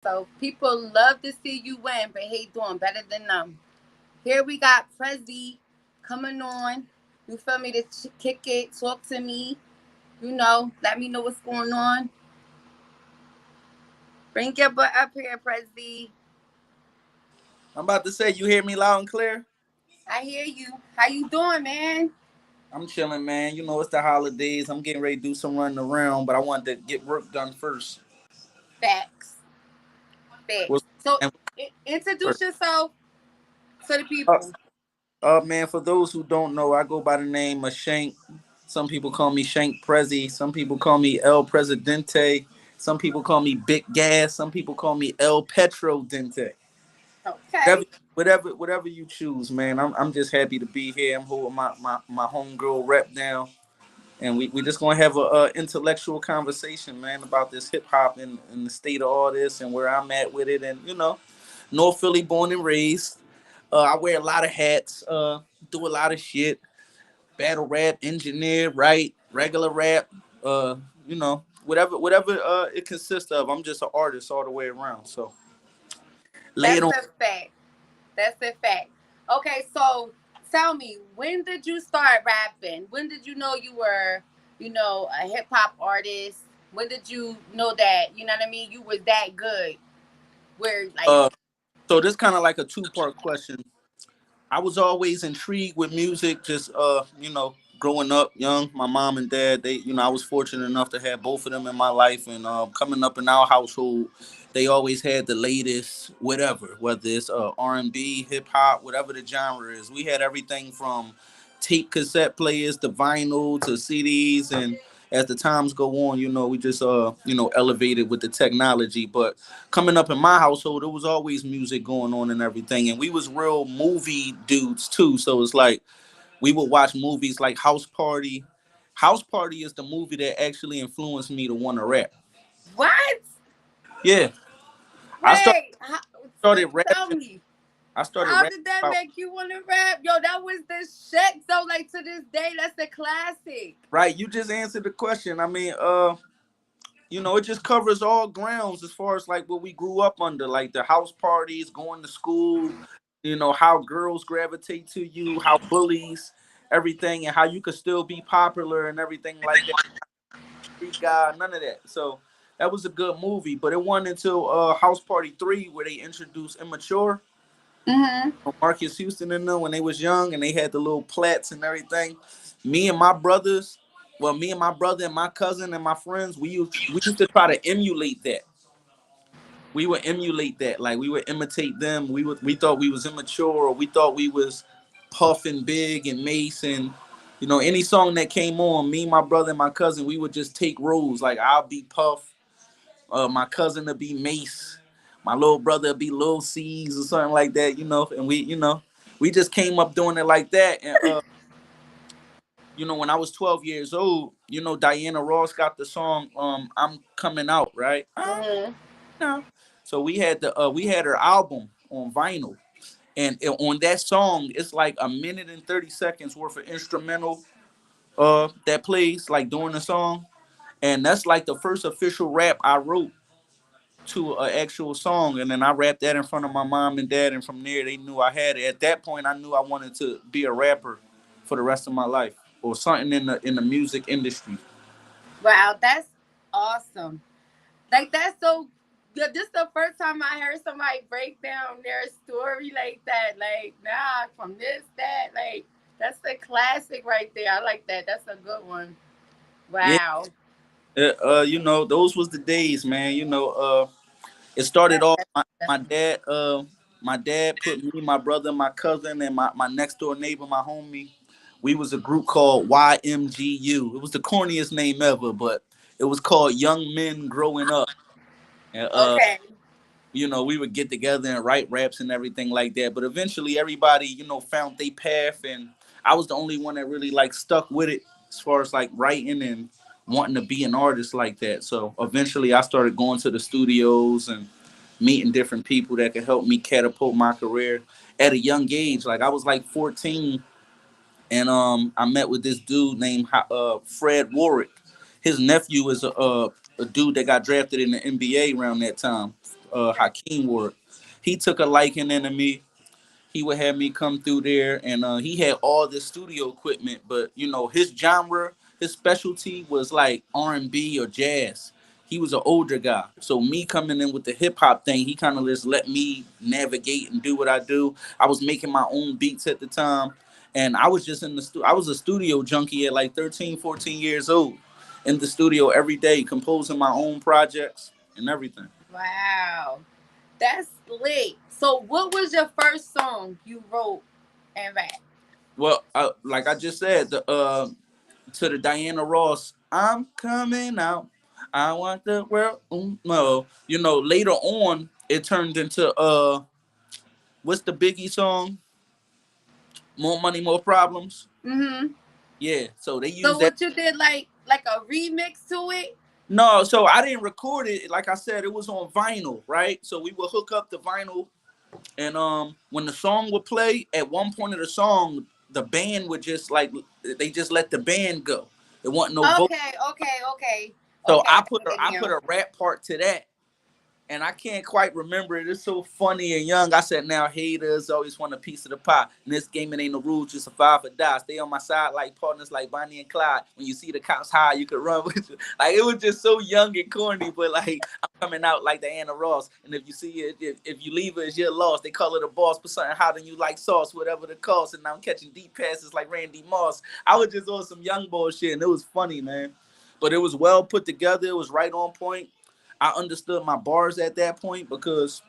So people love to see you win, but hate doing better than them. Here we got Prezzy coming on. You feel me? To kick it, talk to me. Let me know what's going on. Bring your butt up here, Prezzy. I'm about to say, you hear me loud and clear? I hear you. How you doing, man? I'm chilling, man. You know, it's the holidays. I'm getting ready to do some running around, but I wanted to get work done first. Facts. Facts. What's So and introduce first? yourself to the Uh, people. man, for those who don't know, I go by the name of Shank. Some people call me Shank Prezi. Some people call me El Presidente. Some people call me Big Gas. Some people call me El Petro Dente. Whatever, Okay. whatever you choose, man. I'm just happy to be here. I'm holding my homegirl rep down. And we just gonna have a intellectual conversation, man, about this hip hop and the state of all this and where I'm at with it. And North Philly, born and raised. I wear a lot of hats, do a lot of shit, battle rap, engineer, write, regular rap, whatever it consists of. I'm just an artist all the way around. So lay it That's on. a fact. That's a fact. Okay, so tell me, when did you start rapping? When did you know you were, a hip hop artist? When did you know that, you know what I mean, you were that good? Where like Uh, so this kind of like a two-part question. I was always intrigued with music, just growing up young. My mom and dad, I was fortunate enough to have both of them in my life, and coming up in our household, they always had the latest, whatever, whether it's R&B, hip hop, whatever the genre is. We had everything from tape cassette players to vinyl to CDs, and as the times go on, we just elevated with the technology. But coming up in my household, there was always music going on and everything, and we was real movie dudes too. So it's like we would watch movies like House Party. House Party is the movie that actually influenced me to want to rap. what? Yeah, I Wait, started tell rapping. me. I started How rapping did that about make you want to rap? Yo, that was the shit. So like to this day, that's a classic. right. You just answered the question. I mean, it just covers all grounds as far as like what we grew up under, like the house parties, going to school, how girls gravitate to you, how bullies, everything, and how you could still be popular and everything like that. Street guy, none of that. So that was a good movie, but it wasn't until House Party 3 where they introduced Immature, Mm-hmm. Marcus Houston and them when they was young and they had the little plats and everything. Me and my brothers, well, me and my brother and my cousin and my friends, we used to try to emulate that. We would emulate that, like we would imitate them. We thought we was immature, or we thought we was Puff and Big and Mace, and any song that came on, me, my brother, and my cousin, we would just take roles. Like I'll be Puff, my cousin will be Mace, my little brother will be Lil C's or something like that, and we just came up doing it like that. And when I was 12 years old, Diana Ross got the song I'm Coming Out, right? Mm-hmm. No. So we had her album on vinyl, and on that song, it's like a minute and 30 seconds worth of instrumental that plays like during the song, and that's like the first official rap I wrote to an actual song, and then I rapped that in front of my mom and dad, and from there they knew I had it. At that point, I knew I wanted to be a rapper for the rest of my life or something in the music industry. Wow, that's awesome. Like that's so good. This is the first time I heard somebody break down their story like that. Like, nah, from this, that, like that's a classic right there. I like that. That's a good one. Yeah, Wow. those was the days, man. It started That, off that's my dad put me, my brother, my cousin, and my next door neighbor, my homie. We was a group called YMGU. It was the corniest name ever, but it was called Young Men Growing Up. And okay. we would get together and write raps and everything like that. But eventually everybody, found their path, and I was the only one that really like stuck with it as far as like writing and wanting to be an artist like that. So eventually I started going to the studios and meeting different people that could help me catapult my career at a young age. Like I was like 14, and I met with this dude named Fred Warwick. His nephew is a dude that got drafted in the NBA around that time. Hakeem Ward. He took a liking into me. He would have me come through there, and he had all this studio equipment, but you know his genre, his specialty was like R&B or jazz. He was an older guy, so me coming in with the hip hop thing, he kind of just let me navigate and do what I do. I was making my own beats at the time, and I was just in the I was a studio junkie at like 13, 14 years old, in the studio every day composing my own projects and everything. Wow. That's lit. So what was your first song you wrote and rap? Well, like I just said, the to the Diana Ross, I'm coming out. I want the world. No, you know, later on it turned into what's the Biggie song? More money, more problems. Mm-hmm. Yeah, so they So used that. what you did like a remix to it? No, so I didn't record it. Like I said, it was on vinyl, right? So we would hook up the vinyl, and when the song would play, at one point of the song, the band would just like they just let the band go. It wasn't no vocal. Okay, okay, okay. So Okay, I get it I put now. a rap part to that, and I can't quite remember it. It's so funny and young. I said, now haters always want a piece of the pie. In this game, it ain't no rules, just survive or die. Stay on my side like partners like Bonnie and Clyde. When you see the cops high, you could run with you. Like, it was just so young and corny, but like, I'm coming out like Diana Ross. And if you see it, if you leave it, it's your loss. They call it a boss, put something hot in you like sauce, whatever the cost. And now I'm catching deep passes like Randy Moss. I was just on some young bullshit, and it was funny, man. But it was well put together. It was right on point. I understood my bars at that point because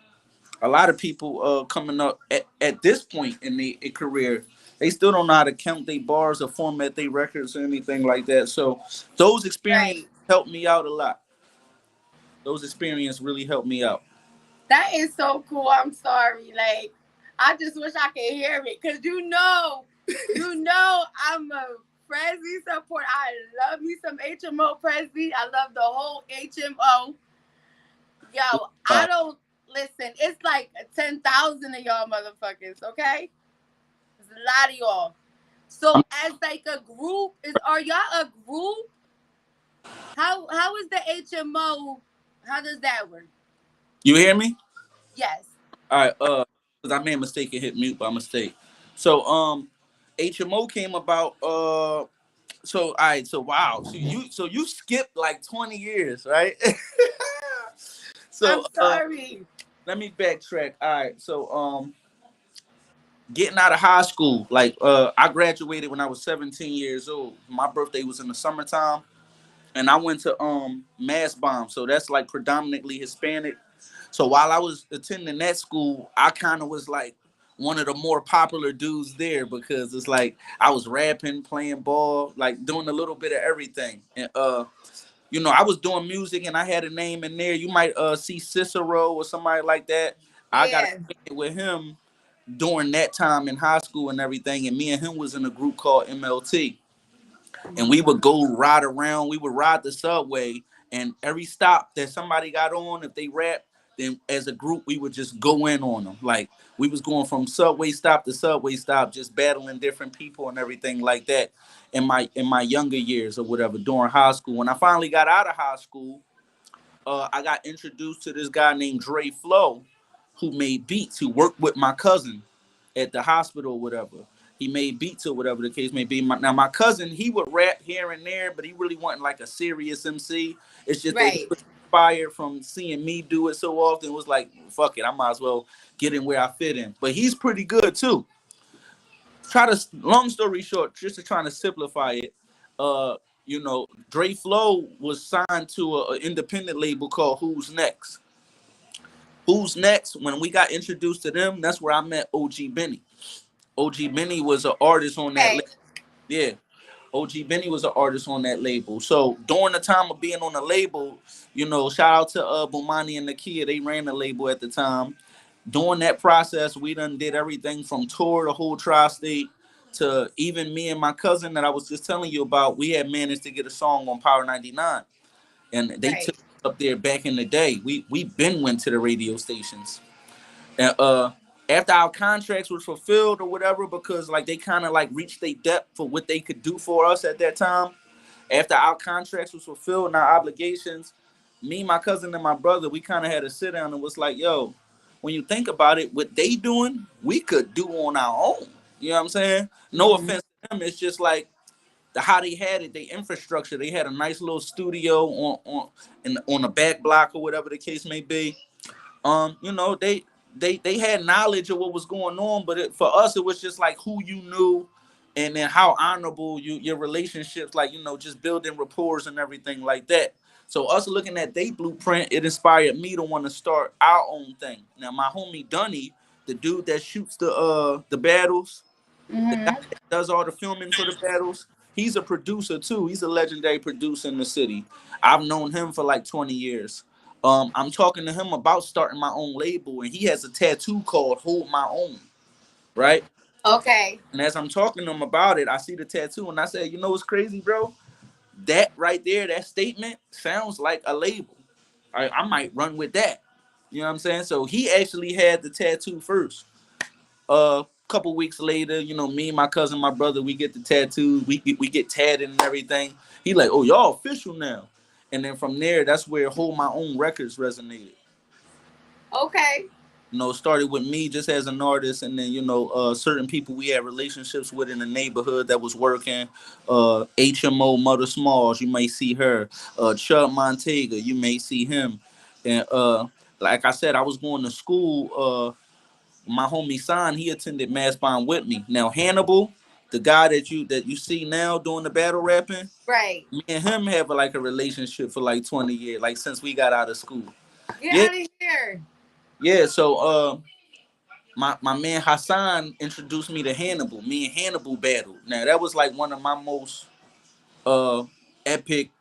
a lot of people coming up at this point in their career, they still don't know how to count their bars or format their records or anything like that. So those experiences Right. helped me out a lot. Those experiences really helped me out. That is so cool. I'm sorry. Like, I just wish I could hear it. Cause I'm a Prezi support. I love me some HMO Prezi. I love the whole HMO. Yo, I Uh, don't listen. It's like 10,000 of y'all motherfuckers. Okay, it's a lot of y'all. So I'm, as like a group, are y'all a group? How is the HMO? How does that work? you hear me? Yes. All right. Because I made a mistake and hit mute by mistake. So HMO came about. So all right. So wow. So you skipped like 20 years, right? I'm So sorry. let me backtrack. All right, so getting out of high school, like I graduated when I was 17 years old. My birthday was in the summertime, and I went to Mass Bomb, so that's like predominantly Hispanic. So while I was attending that school, I kind of was like one of the more popular dudes there because it's like I was rapping, playing ball, like doing a little bit of everything. And you know, I was doing music and I had a name in there. You might see Cicero or somebody like that. I got Yeah. acquainted with him during that time in high school and everything, and me and him was in a group called MLT, and we would go ride around. We would ride the subway, and every stop that somebody got on, if they rap, then as a group we would just go in on them. Like we was going from subway stop to subway stop, just battling different people and everything like that. In my younger years or whatever during high school, when I finally got out of high school, I got introduced to this guy named Dre Flow, who made beats. Who worked with my cousin at the hospital or whatever. He made beats or whatever the case may be. Now my cousin, he would rap here and there, but he really wasn't like a serious MC. It's just that he Right. was inspired from seeing me do it so often. It was like, fuck it, I might as well get in where I fit in. But he's pretty good too. Try to long story short, just to trying to simplify it. Uh, you know, Dre Flow was signed to an independent label called Who's Next. Who's Next? When we got introduced to them, that's where I met OG Benny. OG Benny was an artist on that Okay. label. Yeah. OG Benny was an artist on that label. So during the time of being on the label, you know, shout out to Bomani and Nakia. They ran the label at the time. During that process, we done did everything from tour the whole tri-state to even me and my cousin that I was just telling you about. We had managed to get a song on Power 99, and they Right. took us up there back in the day. We been went to the radio stations. And after our contracts was fulfilled or whatever, because like they kind of like reached their depth for what they could do for us at that time. After our contracts was fulfilled and our obligations, me, my cousin, and my brother, we kind of had a sit down and was like, yo, when you think about it, what they doing, we could do on our own. You know what I'm saying? No Mm-hmm. offense to them. It's just like how they had it, the infrastructure. They had a nice little studio on the back block or whatever the case may be. You know, they had knowledge of what was going on, but for us, it was just like who you knew, and then how honorable your relationships, like just building rapport and everything like that. So us looking at they blueprint, it inspired me to want to start our own thing. Now my homie Dunny, the dude that shoots the battles, the guy Mm-hmm. that does all the filming for the battles, he's a producer too. He's a legendary producer in the city. I've known him for like 20 years. I'm talking to him about starting my own label, and he has a tattoo called "Hold My Own," right? Okay. And as I'm talking to him about it, I see the tattoo, and I said, "You know what's crazy, bro? That right there, that statement sounds like a label. I might run with that." You know what I'm saying? So he actually had the tattoo first. Couple weeks later, me, my cousin, my brother, we get the tattoos, we get tatted and everything. He like, oh, y'all official now. And then from there, that's where Hold My Own Records resonated. Okay. Started with me just as an artist, and then certain people we had relationships with in the neighborhood that was working. HMO Mother Smalls, you may see her. Chuck Montega, you may see him. And like I said, I was going to school. My homie Son, he attended Mass Bond with me. Now Hannibal, the guy that you see now doing the battle rapping, Right. me and him have like a relationship for like 20 years, like since we got out of school. Get Yeah, out of here. yeah. So my man Hassan introduced me to Hannibal. Me and Hannibal battled. Now that was like one of my most uh epic,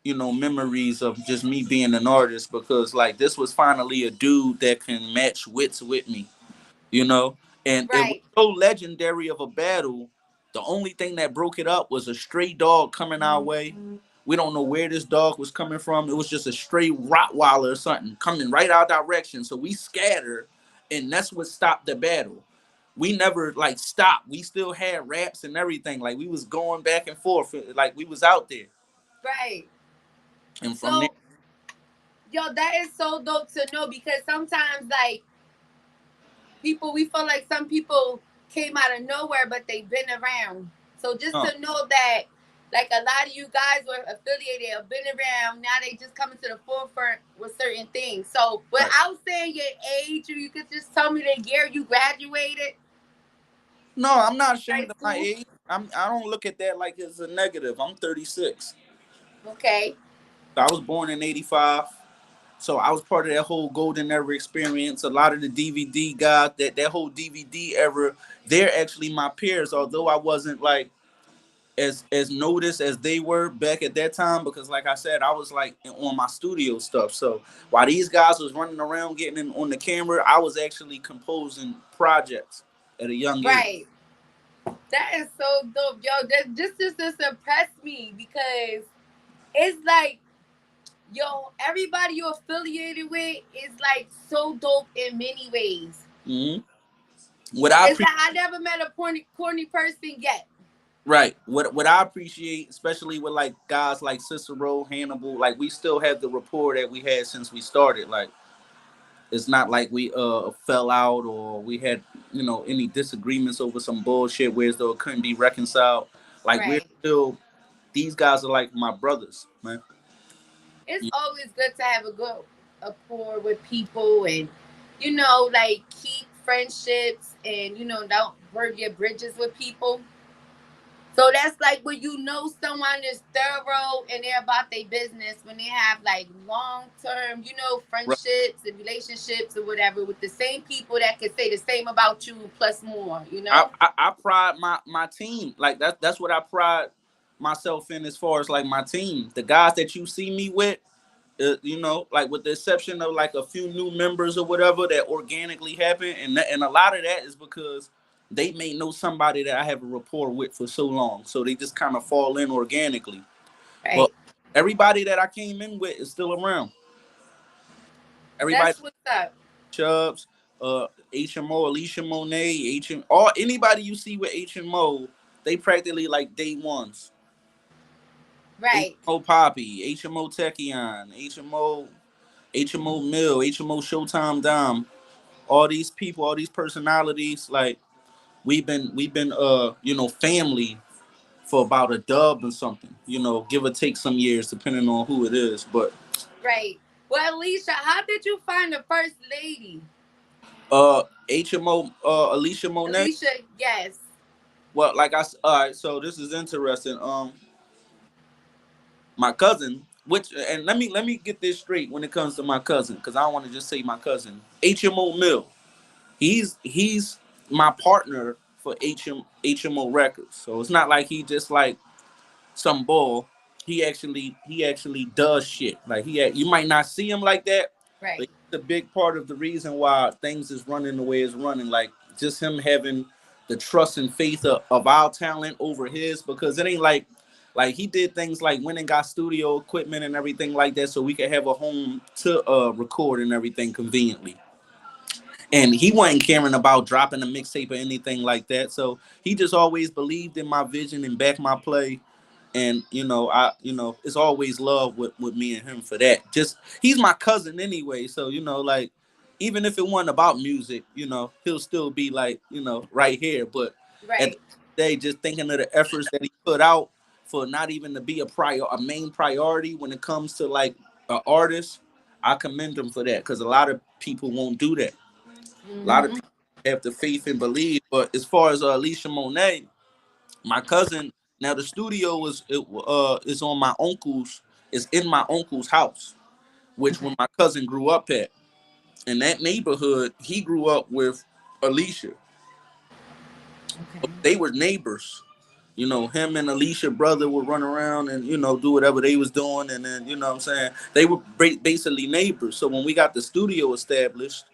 memories of just me being an artist, because like this was finally a dude that can match wits with me. you know. And it was Right. so legendary of a battle. The only thing that broke it up was a stray dog coming our way. We don't know where this dog was coming from. It was just a stray Rottweiler or something coming right our direction. So we scattered, and that's what stopped the battle. We never like stopped. We still had raps and everything. Like we was going back and forth. Like we was out there. Right. And from there, So, yo, that is so dope to know because sometimes, like, people, we feel like some people came out of nowhere, but they've been around. So, just uh, to know that, like, a lot of you guys were affiliated or been around, now they just coming to the forefront with certain things. So, right. without saying your age, or you could just tell me the year you graduated, No, I'm not high ashamed of my school. age. I don't look at that like it's a negative. I'm 36. Okay. I was born in '85. So I was part of that whole golden era experience. A lot of the DVD guys, that whole DVD era, they're actually my peers. Although I wasn't like as noticed as they were back at that time, because like I said, I was like on my studio stuff. So while these guys was running around getting in on the camera, I was actually composing projects at a young age. Right. That is so dope, yo. That just impress me because it's like, yo, everybody you're affiliated with is like so dope in many ways. hmm What I It's appreciate. like I never met a corny person yet. Right. What I appreciate, especially with like guys like Cicero, Hannibal, like we still have the rapport that we had since we started. Like it's not like we fell out or we had any disagreements over some bullshit where as though it couldn't be reconciled. Like we're Right. still, these guys are like my brothers, man. It's always good to have a good rapport with people and like keep friendships and don't burn your bridges with people. So that's like when you know someone is thorough and they're about their business, when they have like long term, Right. friendships and relationships or whatever with the same people that can say the same about you plus more. I pride my team. Like that's what I pride myself in, as far as like my team. The guys that you see me with, like with the exception of like a few new members or whatever that organically happen, and a lot of that is because they may know somebody that I have a rapport with for so long, so they just kind of fall in organically. But Right. everybody that I came in with is still around. Everybody, That's what's up. Chubbs, HMO, Alicia Monet, all anybody you see with HMO, they practically like day ones. Right. HMO Poppy, HMO Techion, HMO Mill, HMO Showtime Dom. All these people, all these personalities, like we've been family for about a dub or something, give or take some years depending on who it is. But Right. Well, Alicia, how did you find the first lady? HMO Alicia Monet. Alicia, yes. Well, all right, so this is interesting. My cousin, which and let me get this straight when it comes to my cousin, because I don't want to just say my cousin. HMO Mill. He's my partner for HMO Records. So it's not like he just like some bull. He actually does shit. Like you might not see him like that, but Right. he's a big part of the reason why things is running the way it's running. Like just him having the trust and faith of our talent over his, because it ain't like he did things like went and got studio equipment and everything like that so we could have a home to record and everything conveniently. And he wasn't caring about dropping a mixtape or anything like that. So he just always believed in my vision and backed my play. And it's always love with me and him for that. Just he's my cousin anyway, so like even if it wasn't about music, he'll still be like right here. But at the Right. day, just thinking of the efforts that he put out for not even to be a main priority when it comes to like an artist, I commend him for that, because a lot of people won't do that. A lot of Mm-hmm. people have the faith and believe. But as far as Alicia Monet, my cousin, now the studio is on my uncle's, is in my uncle's house, which Okay. when my cousin grew up at. In that neighborhood, he grew up with Alicia. Okay. They were neighbors. Him and Alicia brother would run around and do whatever they was doing, and then what I'm saying, they were basically neighbors. So when we got the studio established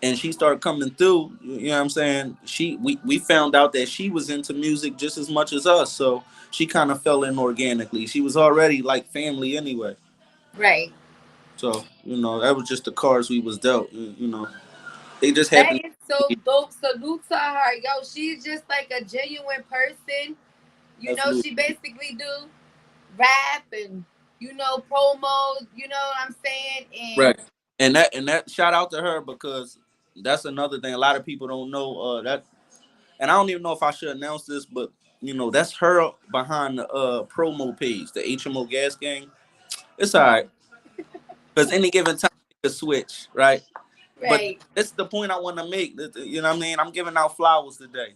and she started coming through, what I'm saying, we found out that she was into music just as much as us. So she kind of fell in organically. She was already like family anyway. Right. So that was just the cards we was dealt. They just That happened. is so dope. Salute to her. Yo, she's just like a genuine person. You know, Absolutely she basically do rap and promo. You know what I'm saying? And right. And that shout out to her, because that's another thing a lot of people don't know. That, and I don't even know if I should announce this, but that's her behind the promo page, the HMO Gas Gang. It's all right, because any given time it could switch, right? But right, this is the point I want to make. You know what I mean? I'm giving out flowers today.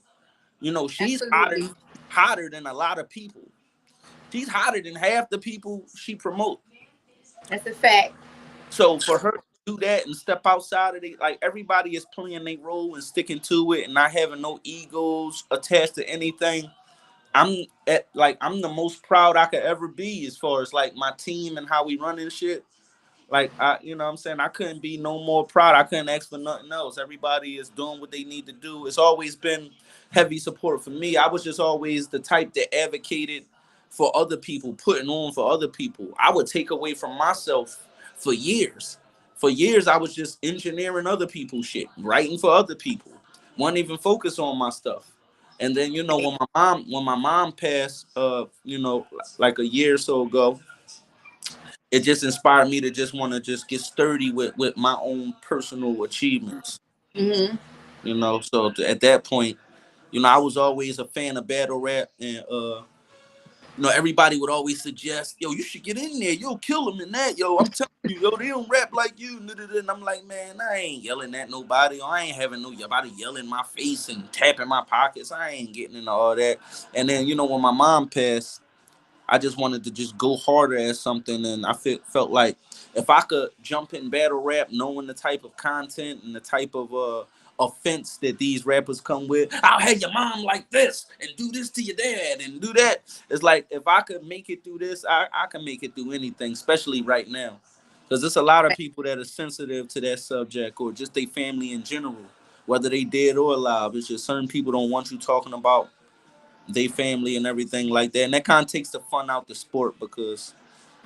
She's absolutely, hotter than a lot of people. She's hotter than half the people she promote. that's a fact. So for her to do that and step outside of the, like, everybody is playing their role and sticking to it and not having no egos attached to anything. I'm the most proud I could ever be as far as like my team and how we run and shit. Like what I'm saying, I couldn't be no more proud. I couldn't ask for nothing else. Everybody is doing what they need to do. It's always been heavy support for me. I was just always the type that advocated for other people, putting on for other people. I would take away from myself for years. For years, I was just engineering other people's shit, writing for other people. Wasn't even focus on my stuff. And then Right, when my mom passed, like a year or so ago, it just inspired me to just want to just get sturdy with my own personal achievements. mm-hmm. So at that point, I was always a fan of battle rap, and everybody would always suggest, yo, you should get in there, you'll kill them in that, yo, I'm telling you, yo, they don't rap like you. And I'm like, man, I ain't yelling at nobody, or I ain't having nobody yelling in my face and tapping my pockets. I ain't getting into all that. And then when my mom passed, I just wanted to just go harder at something, and I felt like if I could jump in battle rap, knowing the type of content and the type of offense that these rappers come with, I'll have your mom like this and do this to your dad and do that. It's like if I could make it through this, I can make it through anything, especially right now, because there's a lot of Right, people that are sensitive to that subject, or just their family in general, whether they dead or alive. It's just certain people don't want you talking about they family and everything like that. And that kind of takes the fun out the sport, because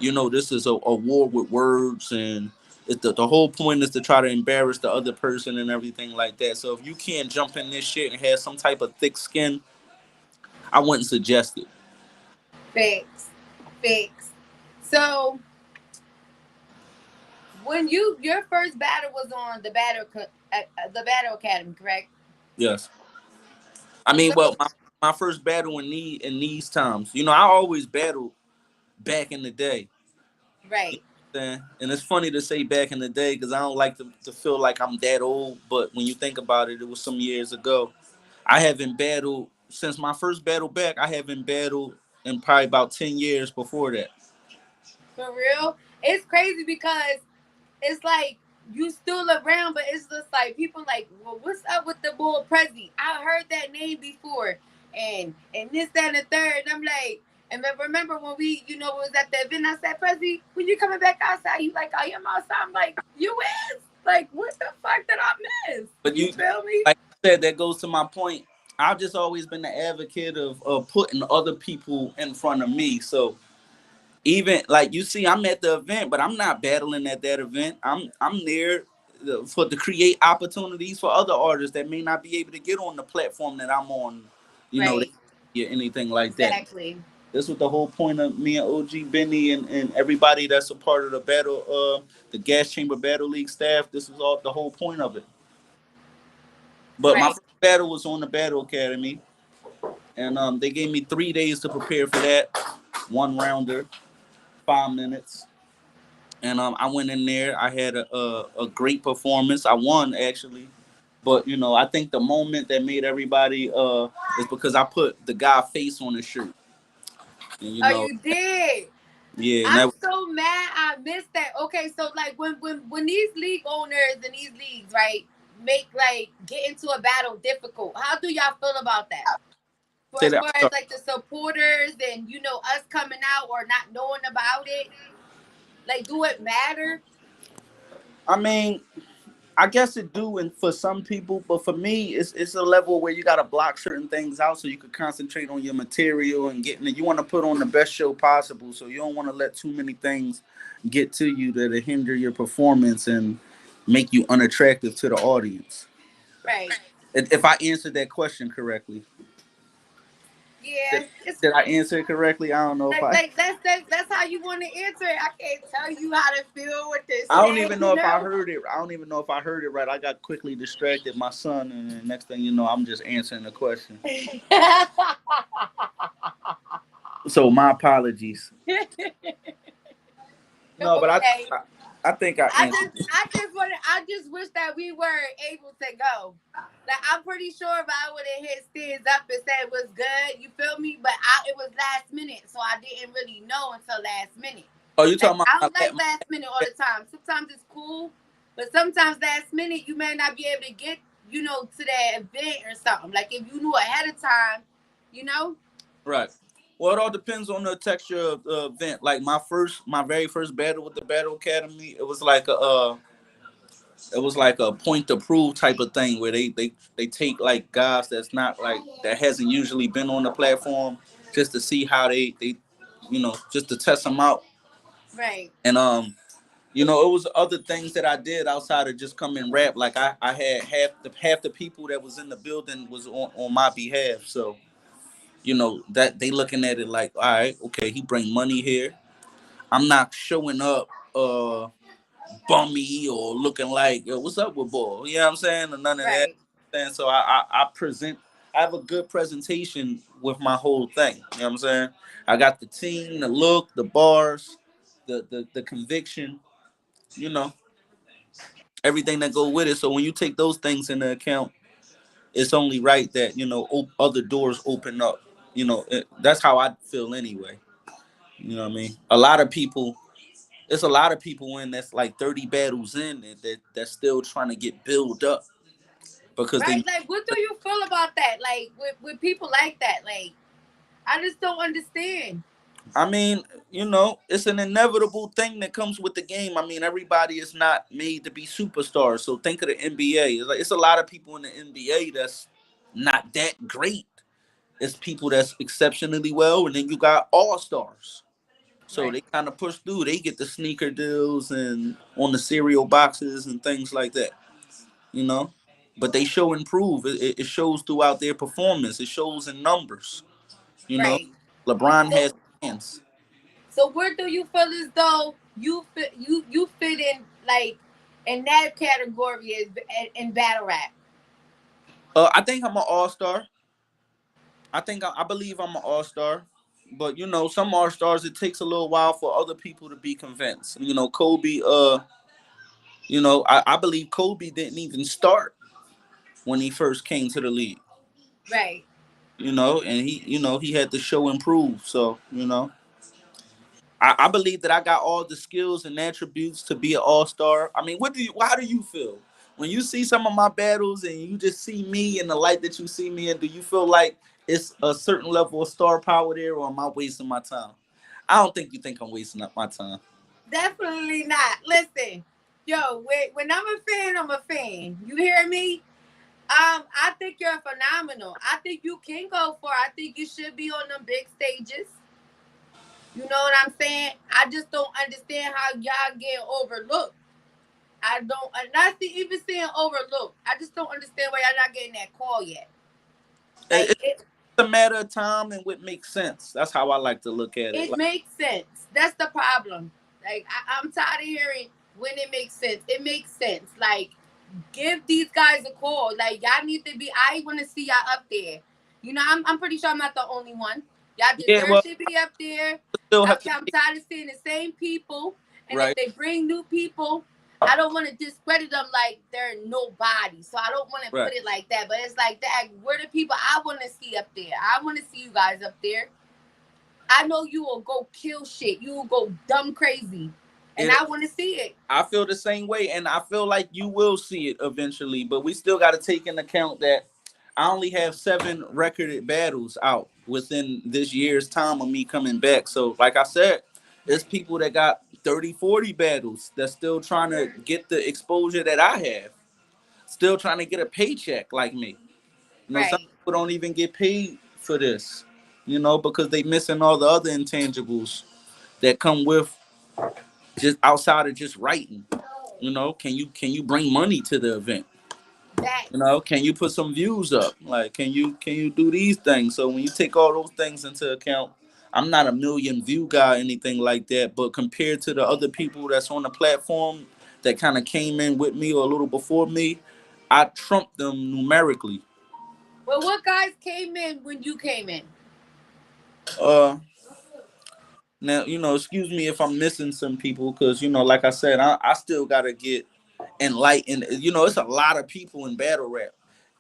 this is a war with words, and the whole point is to try to embarrass the other person and everything like that. So if you can't jump in this shit and have some type of thick skin, I wouldn't suggest it. facts. Fixed. So when your first battle was on the Battle Academy, correct? Yes. I mean, So well, my first battle in these times, I always battled back in the day. You right. know what I'm saying? And it's funny to say back in the day because I don't like to feel like I'm that old. But when you think about it, it was some years ago. I haven't battled since my first battle back. I haven't battled in probably about 10 years before that. For real, it's crazy because it's like you still around, but it's just like people like, well, what's up with the bull Prezi? I heard that name before, and this, that, and the third. And I'm like, and then remember when we, was at the event? I said, Prezi, when you coming back outside? You like, I am outside. I'm like, you is like, what the fuck did I miss? But You you, feel me? like I said, that goes to my point. I've just always been the advocate of putting other people in front of me. So even like you see, I'm at the event, but I'm not battling at that event. I'm there for to create opportunities for other artists that may not be able to get on the platform that I'm on. They Right. get anything like that. Exactly. This was the whole point of me and OG Benny and everybody that's a part of the battle, the Gas Chamber Battle League staff. This was all the whole point of it. But my Right. first battle was on the Battle Academy, and they gave me 3 days to prepare for that. One rounder, 5 minutes, and I went in there. I had a great performance. I won actually, but I think the moment that made everybody is because I put the guy face on the shirt, and Oh, you did. yeah, and I'm that so mad I missed that. Okay, so like when these league owners and these leagues, right, make like get into a battle difficult. How do y'all feel about that? For say as that. far as like the supporters and us coming out or not knowing about it, like do it matter? I mean, I guess it do, and for some people, but for me, it's a level where you gotta block certain things out so you can concentrate on your material and getting it. You want to put on the best show possible, so you don't want to let too many things get to you that hinder your performance and make you unattractive to the audience. Right. If I answered that question correctly, did, Yeah. It's did I answer it correctly? I don't know if like I. like that's how you want to answer it. I can't tell you how to feel what to I don't say. even know if I heard it. I don't even know if I heard it right. I got quickly distracted, my son, and the next thing you know, I'm just answering the question. So my apologies. No, but Okay. I think I I answered just it. I just wanted I just wish that we were able to go. Like I'm pretty sure if I would have hit stands up and said it was good, you feel me? But it was last minute, so I didn't really know until last minute. Oh, you Like talking I about don't like last minute all the time. Sometimes it's cool, but sometimes last minute you may not be able to get, to that event or something. Like if you knew ahead of time, you know? right? Well, it all depends on the texture of the event. Like my very first battle with the Battle Academy, it was like a point to prove type of thing where they take like guys that's not like that hasn't usually been on the platform just to see how they just to test them out. Right. And it was other things that I did outside of just come and rap. Like I had half the people that was in the building was on my behalf. So that they looking at it like, all right, okay, he bring money here. I'm not showing up bummy or looking like, yo, what's up with ball? You know what I'm saying? Or none of that. Right. And so I present. I have a good presentation with my whole thing. You know what I'm saying? I got the team, the look, the bars, the conviction. You know everything that go with it. So when you take those things into account, it's only right that other doors open up. That's how I feel anyway. You know what I mean? There's a lot of people in that's like 30 battles in that's still trying to get built up because Right? they. Like what do you feel about that? Like with people like that? Like I just don't understand. I mean, it's an inevitable thing that comes with the game. I mean, everybody is not made to be superstars. So think of the NBA. It's a lot of people in the NBA that's not that great. It's people that's exceptionally well, and then you got all stars. So Right. they kind of push through. They get the sneaker deals and on the cereal boxes and things like that. You know, but they show and prove. It shows throughout their performance. It shows in numbers. You know, Right. LeBron has So fans. So where do you feel as though you fit in, like, in that category is in battle rap? I think I'm an all-star. I believe I'm an all-star. But some all-stars, it takes a little while for other people to be convinced. Kobe, I believe Kobe didn't even start when he first came to the league. Right. And he had to show improve. So, I believe that I got all the skills and attributes to be an all-star. I mean, how do you feel when you see some of my battles and you just see me in the light that you see me in? Do you feel like it's a certain level of star power there, or am I wasting my time? I don't think you think I'm wasting up my time. Definitely not. Listen, yo, when I'm a fan, I'm a fan. You hear me? I think you're phenomenal. I think you can go for. I think you should be on them big stages. You know what I'm saying? I just don't understand how y'all get overlooked. I don't. I'm not even saying overlooked. I just don't understand why y'all not getting that call yet. Like It's a matter of time and what makes sense. That's how I like to look at it. it Like, makes sense. That's the problem. Like I'm tired of hearing when it makes sense. It makes sense. Like, give these guys a call. Like, y'all need to be. I want to see y'all up there. You know, I'm pretty sure I'm not the only one. Y'all yeah, deserve well, to be up there. still have to I'm tired of seeing the same people. And if right. they bring new people, I don't want to discredit them like they're nobody. So I don't want to Right. put it like that. But it's like that. We're the people I want to see up there. I want to see you guys up there. I know you will go kill shit. You will go dumb crazy. And It I want to see it. I feel the same way, and I feel like you will see it eventually. But we still got to take into account that I only have 7 recorded battles out within this year's time of me coming back. So, like I said, there's people that got 30, 40 battles that's still trying to get the exposure that I have, still trying to get a paycheck like me. Some Right. people don't even get paid for this, because they missing all the other intangibles that come with just outside of just writing. Can you bring money to the event? That. Can you put some views up? Like, can you do these things? So when you take all those things into account, I'm not a million view guy or anything like that, but compared to the other people that's on the platform that kind of came in with me or a little before me, I trumped them numerically. Well, what guys came in when you came in? uh Now, excuse me if I'm missing some people, because, like I said, I still gotta get enlightened. It's a lot of people in battle rap.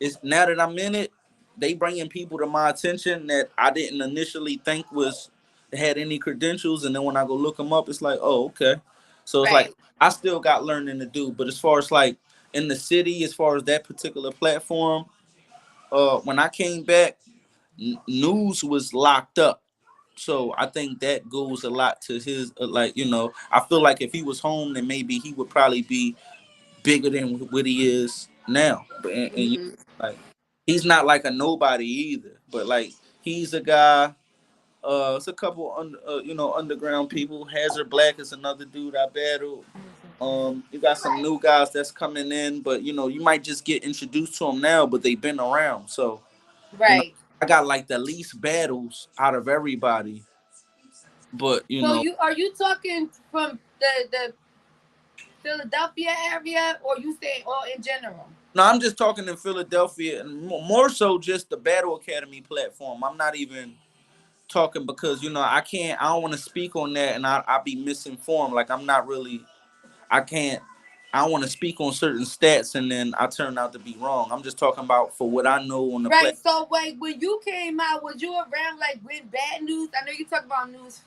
It's now that I'm in it, they bringing people to my attention that I didn't initially think had any credentials, and then when I go look them up, it's like, oh, okay. So it's like Right. I still got learning to do. But as far as like in the city, as far as that particular platform, when I came back, news was locked up. So I think that goes a lot to his, like, I feel like if he was home, then maybe he would probably be bigger than what he is now. But and Hmm. like, he's not like a nobody either. But like, he's a guy. It's a couple underground people. Hazard Black is another dude I battled. You got some new guys that's coming in, but you might just get introduced to them now, but they've been around. So you know, Right. I got like the least battles out of everybody. But So you are you talking from the Philadelphia area, or you say all in general? no, I'm just talking in Philadelphia, and more so just the Battle Academy platform. I'm not even talking because I don't want to speak on that, and I be misinformed. Like, I'm not really. I can't. I don't want to speak on certain stats, and then I turn out to be wrong. I'm just talking about for what I know on the Right. platform. So wait, when you came out, was you around like when bad news? I know you talk about news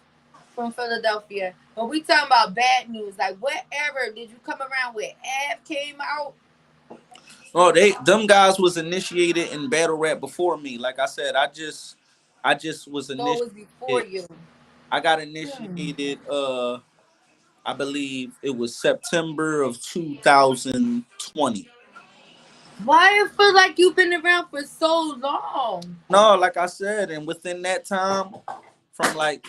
from Philadelphia, but we talking about bad news. Like, whatever did you come around with? Ab came out. Oh, them guys was initiated in battle rap before me. Like I said, I just was So it was before initiated. you. I got Hmm. initiated. I believe it was September of 2020. Why it feel like you've been around for so long? No, like I said, and within that time, from like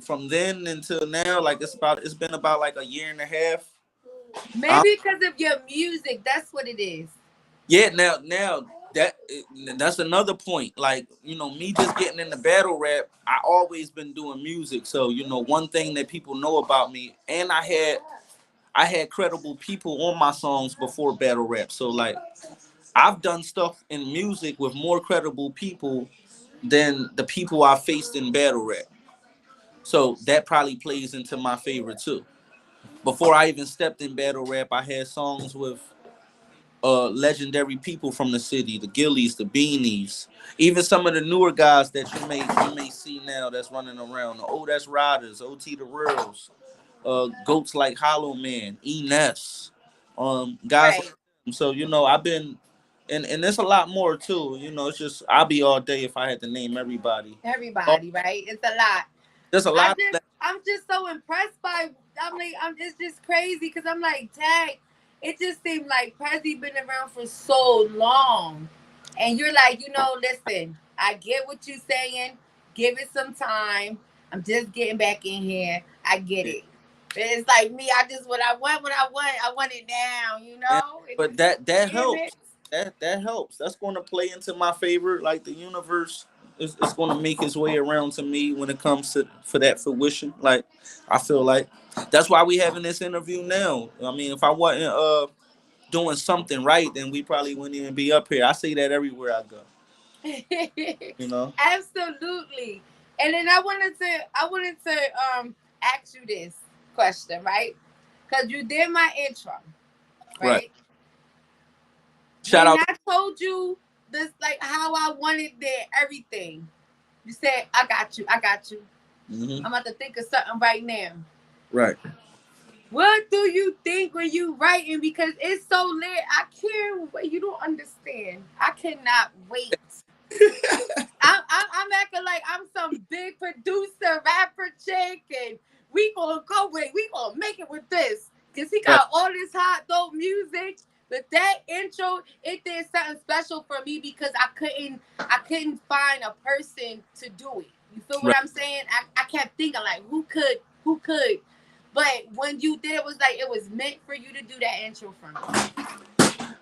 from then until now, like it's been about like a year and a half. Um, Maybe because of your music. That's what it is. yeah, now that that's another point. Like, me just getting into battle rap, I always been doing music. So, one thing that people know about me, and I had credible people on my songs before battle rap. So like I've done stuff in music with more credible people than the people I faced in battle rap. So that probably plays into my favor too. Before I even stepped in battle rap, I had songs with legendary people from the city, the Gillies, the Beanies, even some of the newer guys that you may see now that's running around. The that's Riders, OT the Reals, goats like Hollow Man, Enes, guys like Right. them. So I've been, and there's a lot more too. It's just I'll be all day if I had to name everybody. Oh, Everybody, right? It's a lot. there's a lot of I'm just so impressed by. I'm like, it's just crazy because I'm like, dang. It just seemed like Prezi been around for so long, and you're like, listen, I get what you're saying. Give it some time. I'm just getting back in here. I get yeah. it. It's like me. I just what I want. I want it now. And, And but that damn helps. it. That helps. That's going to play into my favor. Like the universe is going to make its way around to me when it comes to for that fruition. Like I feel like that's why we having this interview now. I mean, if I wasn't doing something right, then we probably wouldn't even be up here. I say that everywhere I go. You know. Absolutely. And then I wanted to ask you this question, right? Because you did my intro, Right. right? Shout When out. I told you this, like how I wanted their everything, you said, I got you, I got you. Hmm. I'm about to think of something right now. Right. What do you think when you writing? Because it's so lit. I can't wait. You don't understand. I cannot wait. I'm acting like I'm some big producer, rapper chick, and we gonna make it with this. Cause he Right. got all this hot dope music. But that intro, it did something special for me because I couldn't find a person to do it. You feel what Right. I'm saying? I kept thinking like who could. But when you did, it was like it was meant for you to do that intro for me.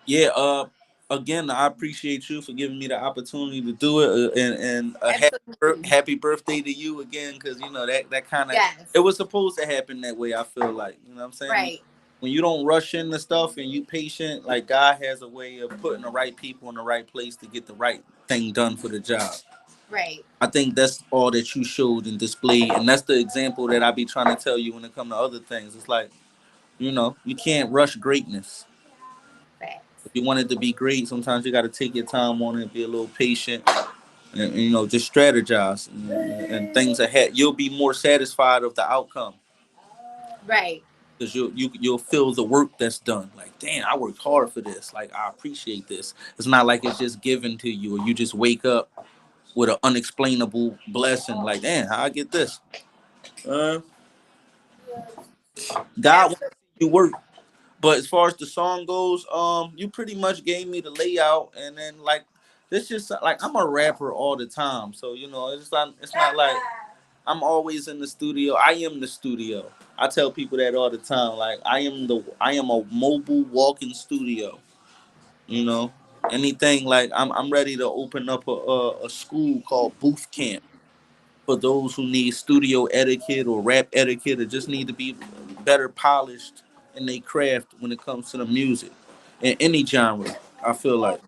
Yeah. Again, I appreciate you for giving me the opportunity to do it, and a Absolutely. happy birthday to you again, because that kind of it Yes. was supposed to happen that way. I feel like what I'm saying. Right. When you don't rush into stuff and you patient, like God has a way of putting the right people in the right place to get the right thing done for the job. Right. I think that's all that you showed and displayed, and that's the example that I be trying to tell you when it comes to other things. It's like you can't rush greatness. Facts. If you want it to be great, sometimes you got to take your time on it, be a little patient, and just strategize, and things ahead. You'll be more satisfied of the outcome Right. because you'll feel the work that's done. Like, damn, I worked hard for this. Like, I appreciate this. It's not like it's just given to you, or you just wake up with an unexplainable blessing. Like, damn, how I get this? Uh, God wants to see you work. But as far as the song goes, you pretty much gave me the layout, and then like this just like I'm a rapper all the time, so it's not like I'm always in the studio. I am the studio. I tell people that all the time. Like I am a mobile walking studio. You know, anything like I'm ready to open up a school called Booth Camp for those who need studio etiquette or rap etiquette or just need to be better polished in their craft when it comes to the music in any genre. I feel like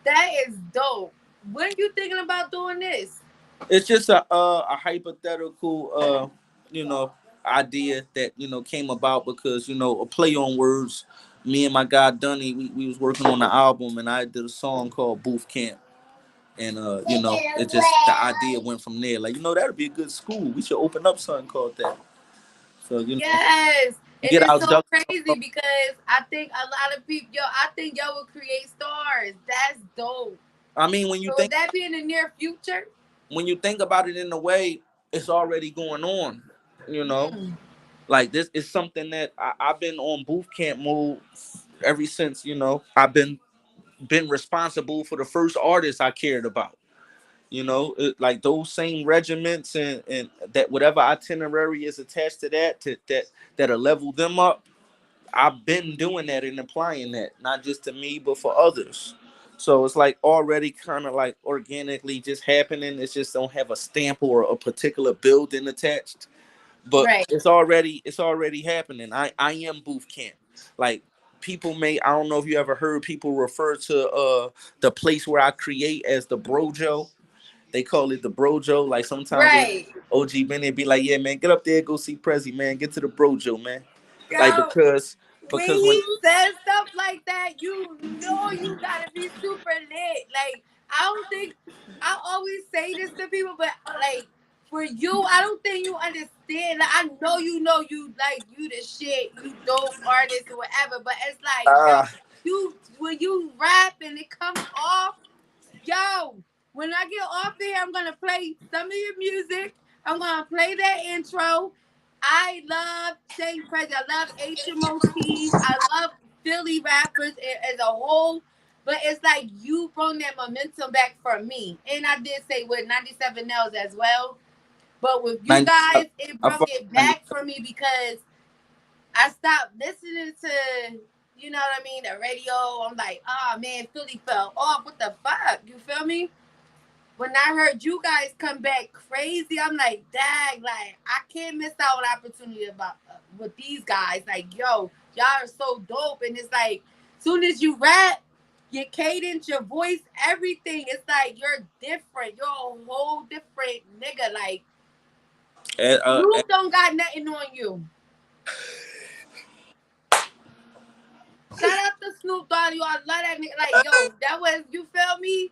That is dope. When you thinking about doing this? it's just a hypothetical you know idea that came about because a play on words. Me and my guy Dunny, we was working on the album, and I did a song called Booth Camp. And it just the idea went from there. Like, that'd be a good school. We should open up something called that. So Yes. And get it's our so ducks. crazy because I think a lot of people, I think y'all will create stars. That's dope. I mean, when you So would think that be in the near future? when you think about it in a way, it's already going on. You know, Mm. like this is something that I've been on boot camp mode ever since. I've been responsible for the first artist I cared about. Like those same regiments and that whatever itinerary is attached to that'll level them up. I've been doing that and applying that, not just to me, but for others. So it's like already kind of like organically just happening. It just don't have a stamp or a particular building attached, but Right. it's already happening. I am booth camp. Like people may, I don't know if you ever heard people refer to the place where I create as the brojo. They call it the brojo. Like sometimes Right. OG Benny be like, yeah man, get up there, go see Prezi, man, get to the brojo, man. Like Yo, when because when he says stuff like that, you know you gotta be super lit. Like, I don't think I always say this to people, but like for you, I don't think you understand. Like, I know you like you the shit, you dope artist or whatever, but it's like, yo, uh you when you rap and it comes off. Yo, when I get off here, I'm gonna play some of your music. I'm gonna play that intro. I love SHANKK PREZZY. I love HMOC. I love Philly rappers as a whole. But it's like you brought that momentum back for me. And I did say with 97 Nails as well. But with you 90, guys, it I broke fuck it 90. back for me because I stopped listening to, you know what I mean, the radio. I'm like, oh man, Philly fell off. What the fuck? You feel me? When I heard you guys come back crazy, I'm like, dang, like I can't miss out on opportunity about with these guys. Like, yo, y'all are so dope, and it's like, soon as you rap, your cadence, your voice, everything, it's like you're different. You're a whole different nigga. Like And, Snoop don't got nothing on you. Shout out to Snoop Dogg, you. I love that nigga. Like, yo, that was you feel me?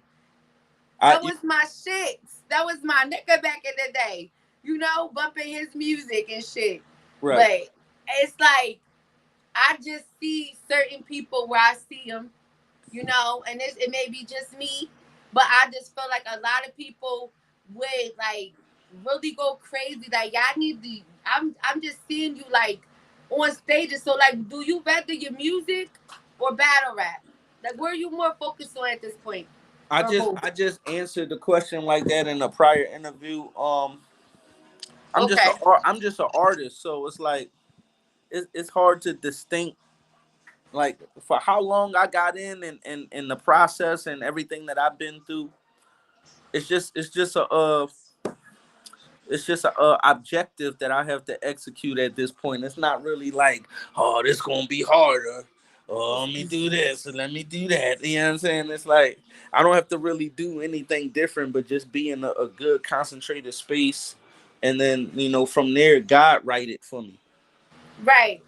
I That was my shit. That was my nigga back in the day. You know, bumping his music and shit. right. But it's like I just see certain people where I see them, you know, and it may be just me, but I just feel like a lot of people would like really go crazy. Like y'all need to. I'm just seeing you like on stages. So like, do you rather your music or battle rap? Like, where are you more focused on at this point, I or just both? I just answered the question like that in a prior interview. Okay. I'm just an artist, so it's like it's hard to distinct like for how long I got in the process and everything that I've been through. It's just a objective that I have to execute at this point. It's not really like, oh, this gonna be harder. Oh, let me do this and let me do that. You know what I'm saying? It's like I don't have to really do anything different, but just be in a good concentrated space, and then from there, God write it for me. Right.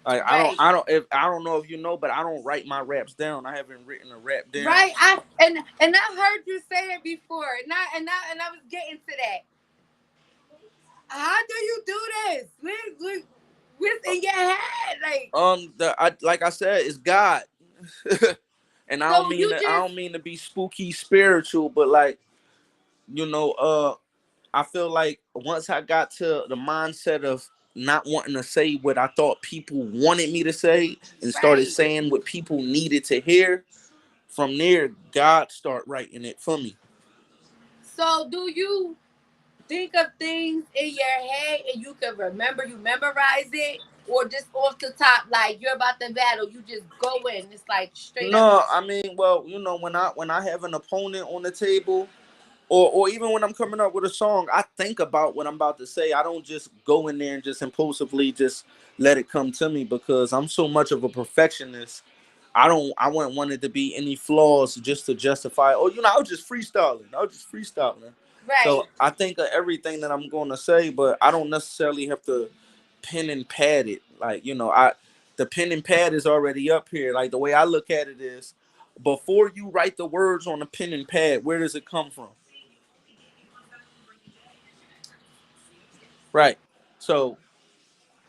Like Right. I don't know if you know, but I don't write my raps down. I haven't written a rap down. Right. And I heard you say it before, and I was getting to that. How do you do this? What's in your head? Like, Like I said, it's God. And so you I just don't mean to be spooky spiritual, but like you know, I feel like once I got to the mindset of not wanting to say what I thought people wanted me to say and started right. saying what people needed to hear, from there God start writing it for me. So do you think of things in your head and you can remember, you memorize it, or just off the top, like you're about to battle, you just go in. It's like straight up. No, I mean, well, when I have an opponent on the table, or even when I'm coming up with a song, I think about what I'm about to say. I don't just go in there and just impulsively just let it come to me because I'm so much of a perfectionist. I wouldn't want it to be any flaws just to justify. Oh, I was just freestyling. I was just freestyling. Right. So I think of everything that I'm going to say, but I don't necessarily have to pen and pad it. Like I the pen and pad is already up here. Like the way I look at it is, before you write the words on a pen and pad, where does it come from? Right. So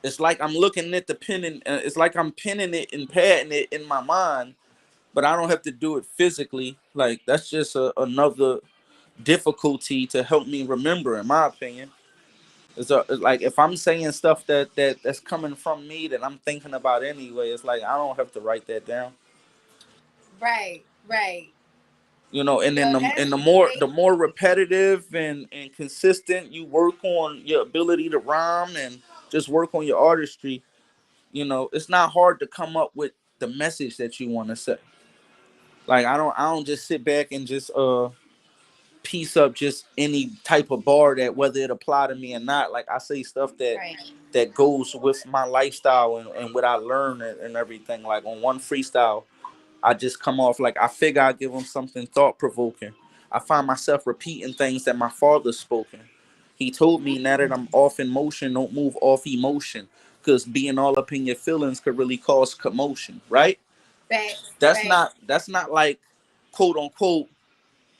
it's like I'm looking at the pen and it's like I'm penning it and padding it in my mind, but I don't have to do it physically. Like that's just another difficulty to help me remember, in my opinion. It's like if I'm saying stuff that's coming from me that I'm thinking about anyway, it's like I don't have to write that down. Right. Right. And Yo, then the that's and great. the more repetitive and consistent you work on your ability to rhyme and just work on your artistry, it's not hard to come up with the message that you want to say. Like I don't just sit back and just piece up just any type of bar that whether it apply to me or not. Like I say stuff Right. that goes with my lifestyle and what I learn and everything. Like on one freestyle, I just come off like I figure I give them something thought provoking. I find myself repeating things that my father spoken. He told me now that I'm off in motion, don't move off emotion, because being all up in your feelings could really cause commotion, right? Facts. That's not like quote unquote,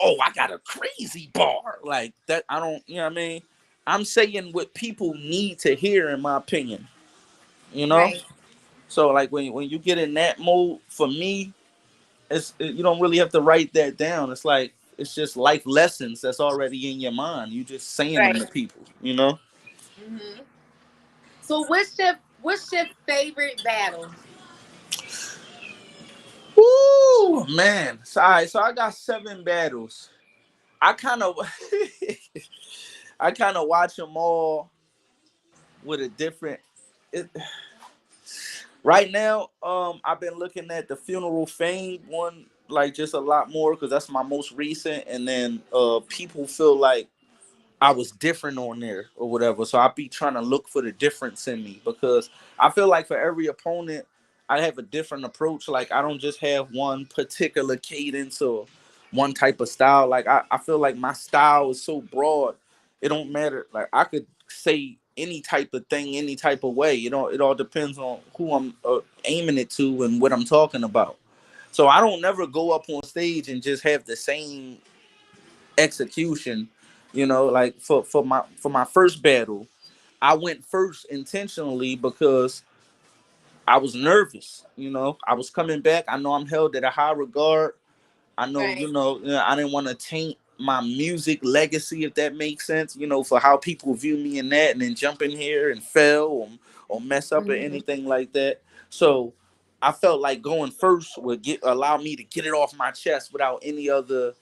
oh, I got a crazy bar. Like that I don't, you know what I mean? I'm saying what people need to hear in my opinion, you know? Right. So like when you get in that mode, for me, you don't really have to write that down. It's like it's just life lessons that's already in your mind. You just saying them Right. to people, you know? Hmm. So what's your favorite battle? Woo man. So, all right, so I got 7 battles. I kind of I kind of watch them all with a different it, right now. I've been looking at the funeral fame one like just a lot more because that's my most recent, and then people feel like I was different on there or whatever. So I be trying to look for the difference in me because I feel like for every opponent, I have a different approach. Like I don't just have one particular cadence or one type of style. Like I feel like my style is so broad, it don't matter. Like I could say any type of thing, any type of way. It all depends on who I'm aiming it to and what I'm talking about. So I don't never go up on stage and just have the same execution. Like for my first battle, I went first intentionally because I was nervous. I was coming back. I know I'm held at a high regard. I know, Right. I didn't want to taint my music legacy, if that makes sense, for how people view me in that, and then jump in here and fail or mess up or Hmm. anything like that. So I felt like going first would allow me to get it off my chest without any other,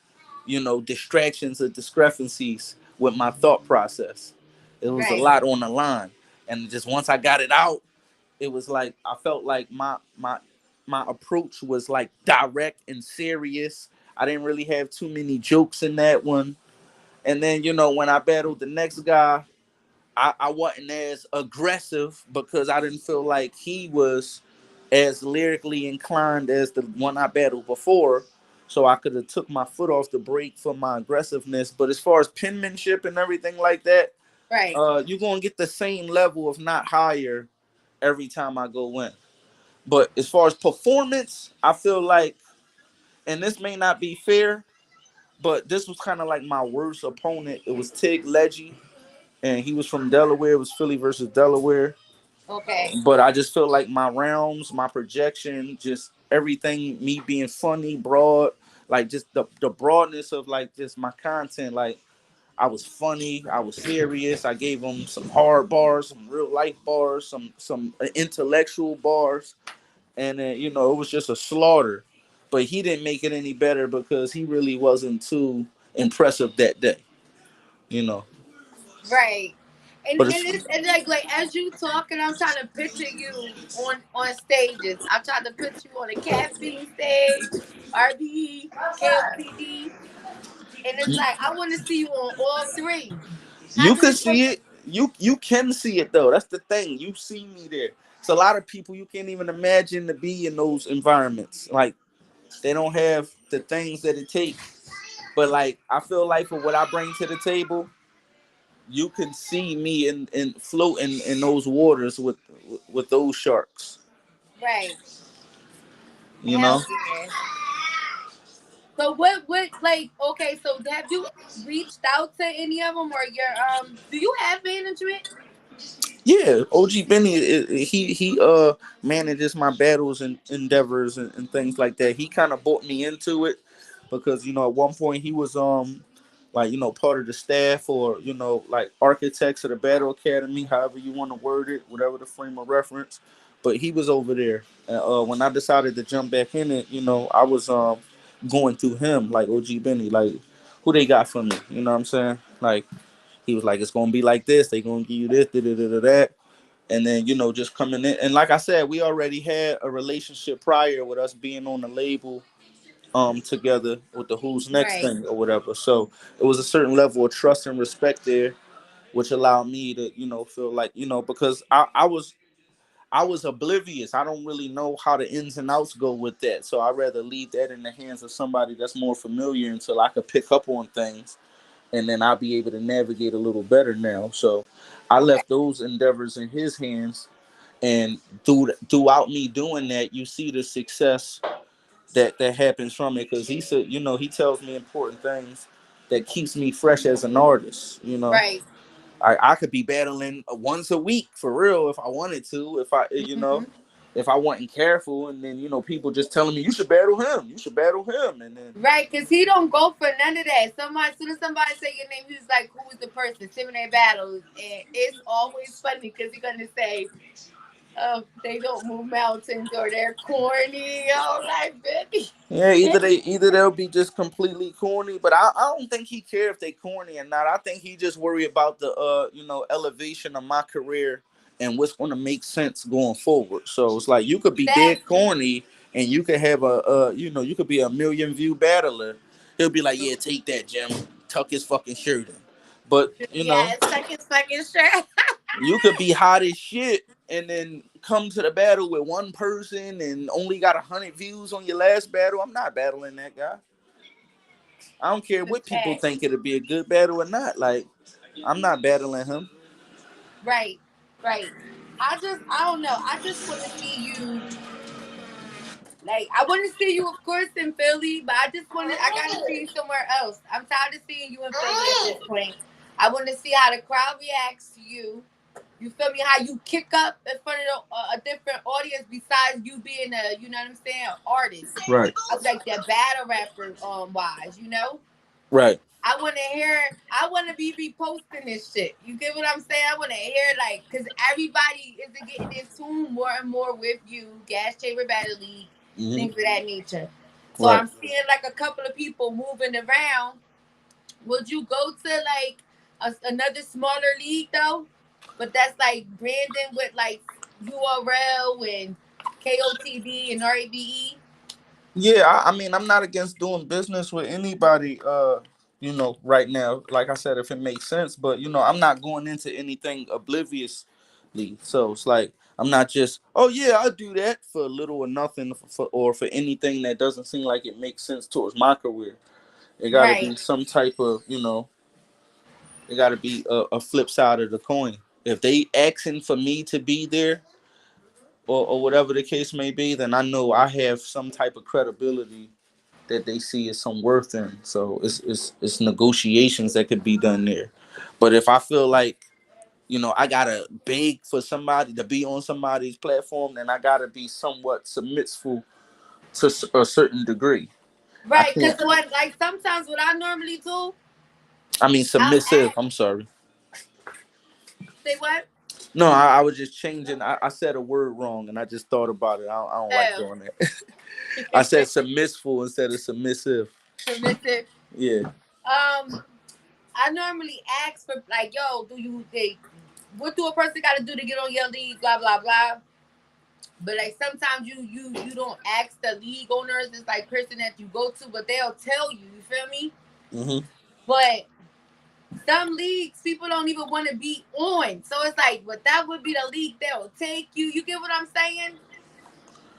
distractions or discrepancies with my thought process. It was a Right. lot on the line. And just once I got it out, it was like I felt like my approach was like direct and serious. I didn't really have too many jokes in that one. And then when I battled the next guy, I wasn't as aggressive because I didn't feel like he was as lyrically inclined as the one I battled before. So I could have took my foot off the brake for my aggressiveness. But as far as penmanship and everything like that, Right. you're gonna get the same level, if not higher, every time I go in. But as far as performance, I feel like, and this may not be fair, but this was kind of like my worst opponent. It was Tig Leggy, and he was from Delaware. It was Philly versus Delaware. Okay. But I just feel like my rounds, my projection, just everything, me being funny, broad, like just the broadness of like just my content. Like I was funny, I was serious. I gave him some hard bars, some real life bars, some intellectual bars, and then it was just a slaughter. But he didn't make it any better because he really wasn't too impressive that day. You know, Right. And but and it's and like as you talking, I'm trying to picture you on stages. I'm trying to put you on a caffeine stage, RBE, KOPD, and it's like I want to see you on all three. How you does can it see it. You can see it though. That's the thing. You see me there. It's a lot of people you can't even imagine to be in those environments. Like they don't have the things that it takes. But like I feel like for what I bring to the table, you can see me in floating in those waters with those sharks. right? You know. Hell yeah. So what like okay? So have you reached out to any of them, or your Do you have management? Yeah, OG Benny, he manages my battles and endeavors and things like that. He kind of brought me into it because at one point he was like part of the staff or like architects of the Battle Academy, however you want to word it, whatever the frame of reference. But he was over there. When I decided to jump back in it, I was going through him like OG Benny, like who they got for me. You know what I'm saying? Like he was like, it's gonna be like this. They gonna give you this, da da da da that, and then just coming in. And like I said, we already had a relationship prior with us being on the label. together with the who's next Right. thing or whatever. So it was a certain level of trust and respect there, which allowed me to, feel like, because I was oblivious. I don't really know how the ins and outs go with that. So I'd rather leave that in the hands of somebody that's more familiar until I could pick up on things, and then I'll be able to navigate a little better now. So I left those endeavors in his hands, and throughout me doing that, you see the success that happens from it, because he said, he tells me important things that keeps me fresh as an artist. Right. I could be battling once a week for real if I wanted to, Hmm. if I wasn't careful, and then people just telling me you should battle him, and then Right, because he don't go for none of that. Somebody, as soon as somebody say your name, he's like, "Who is the person?" Sitting in battles, and it's always funny because he's gonna say, "They don't move mountains or they're corny." Oh, like, baby. yeah, either they'll be just completely corny, but I don't think he care if they corny or not. I think he just worry about the elevation of my career and what's going to make sense going forward. So it's like you could be dead Exactly. corny and you could have you could be a million view battler. He'll be like, yeah, take that, Jim. Tuck his fucking shirt in. But Yeah, second straight. you could be hot as shit and then come to the battle with one person and only got 100 views on your last battle. I'm not battling that guy. I don't care what people Fact. think it'll be a good battle or not. Like, I'm not battling him. Right, right. I don't know. I just want to see you. Like, I want to see you, of course, in Philly, but I got to see you somewhere else. I'm tired of seeing you in Philly at this point. I want to see how the crowd reacts to you. You feel me? How you kick up in front of a different audience besides you being a, you know what I'm saying, artist. Right. I was like that battle rapper wise, Right. I want to hear. I want to be reposting this shit. You get what I'm saying? I want to hear like, cause everybody is getting in tune more and more with you, Gas Chamber Battle League, Hmm. things of that nature. So Right. I'm seeing like a couple of people moving around. Would you go to like another smaller league though? But that's like Brandon with like URL and KOTD and RABE. Yeah, I mean, I'm not against doing business with anybody, right now. Like I said, if it makes sense, but, I'm not going into anything obliviously. So it's like, I'm not just, oh, yeah, I'll do that for little or nothing or for anything that doesn't seem like it makes sense towards my career. It got to Right, be some type of, it got to be a flip side of the coin. If they asking for me to be there, or whatever the case may be, then I know I have some type of credibility that they see as some worth in. So it's negotiations that could be done there. But if I feel like I gotta beg for somebody to be on somebody's platform, then I gotta be somewhat submissive to a certain degree. I right. Cause can't. what like sometimes what I normally do, I mean I'll submissive. ask. I'm sorry. Say what? No, I was just changing. I said a word wrong, and I just thought about it. I don't like Oh, doing that. I said submissive instead of submissive. submissive. Yeah. Um, I normally ask for like, yo, do you they what do a person got to do to get on your league? Blah blah blah. But like sometimes you don't ask the league owners. It's like person that you go to, but they'll tell you. You feel me? Hmm. But some leagues people don't even want to be on. So it's like, but that would be the league that will take you. You get what I'm saying?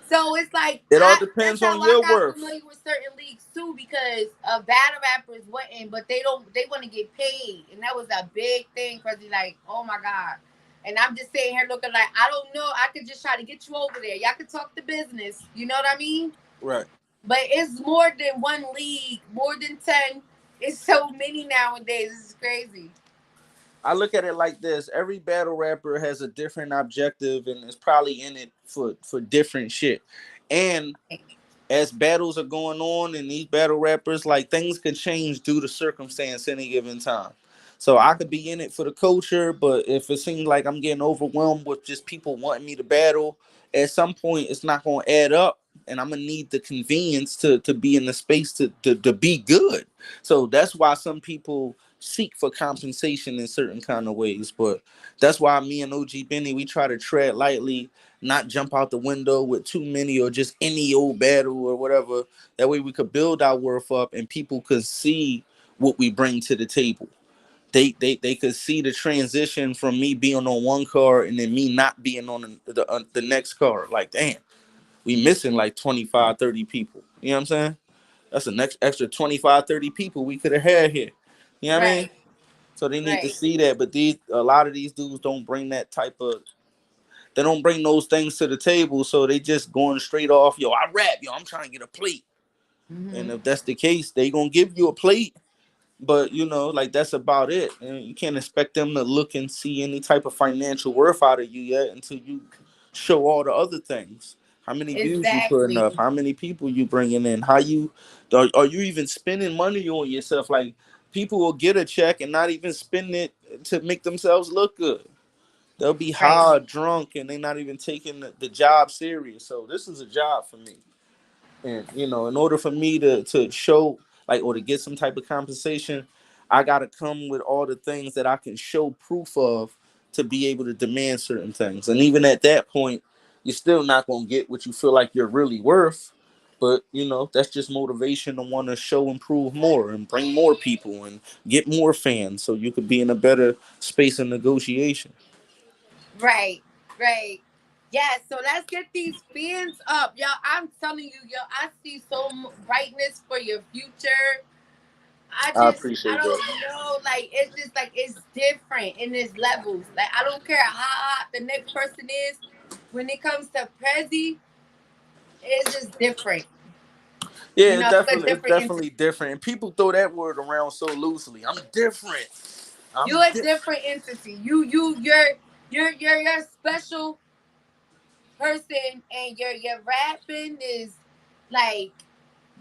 So it's like It all that's depends how on I your got worth. familiar with certain leagues too because battle rappers wasn't, but they want to get paid, and that was a big thing because like, oh my god, and I'm just sitting here looking like I don't know, I could just try to get you over there. Y'all could talk the business, you know what I mean? Right. But it's more than one league, more than 10. It's so many nowadays. It's crazy. I look at it like this: every battle rapper has a different objective, and is probably in it for different shit. And as battles are going on, and these battle rappers, like things can change due to circumstance any given time. So I could be in it for the culture, but if it seems like I'm getting overwhelmed with just people wanting me to battle, at some point it's not going to add up, and I'm gonna need the convenience to be in the space to be good. So that's why some people seek for compensation in certain kind of ways. But that's why me and OG Benny, we try to tread lightly, not jump out the window with too many or just any old battle or whatever. That way we could build our worth up and people could see what we bring to the table. They could see the transition from me being on one card and then me not being on the next card. Like, damn, we missing like 25, 30 people. You know what I'm saying? That's the next extra 25, 30 people we could have had here. You know what I mean? Right. So they need to Right. see that. But a lot of these dudes don't bring that type of, they don't bring those things to the table. So they just going straight off, yo, I rap, yo, I'm trying to get a plate. And Hmm. if that's the case, they gonna give you a plate, but like that's about it. And you can't expect them to look and see any type of financial worth out of you yet until you show all the other things. How many views you putting up? Exactly. How many people you bringing in? How you are you even spending money on yourself? Like, people will get a check and not even spend it to make themselves look good. They'll be Right. high, drunk, and they're not even taking the job serious. So this is a job for me. And in order for me to show, like, or to get some type of compensation, I gotta come with all the things that I can show proof of to be able to demand certain things. And even at that point, you're still not gonna get what you feel like you're really worth. But that's just motivation to want to show and prove more and bring more people and get more fans so you could be in a better space of negotiation. Right. Right. Yeah, so let's get these fans up. Yo, I'm telling you, yo, I see so brightness for your future. I I appreciate that. don't know. Like, it's just like, it's different in its levels. Like, I don't care how hot the next person is. When it comes to Prezi, it's just different. Yeah, It's a it's different entity. definitely different. And people throw that word around so loosely. I'm different. I'm You're a different. different entity. You're a special person, and your rapping is like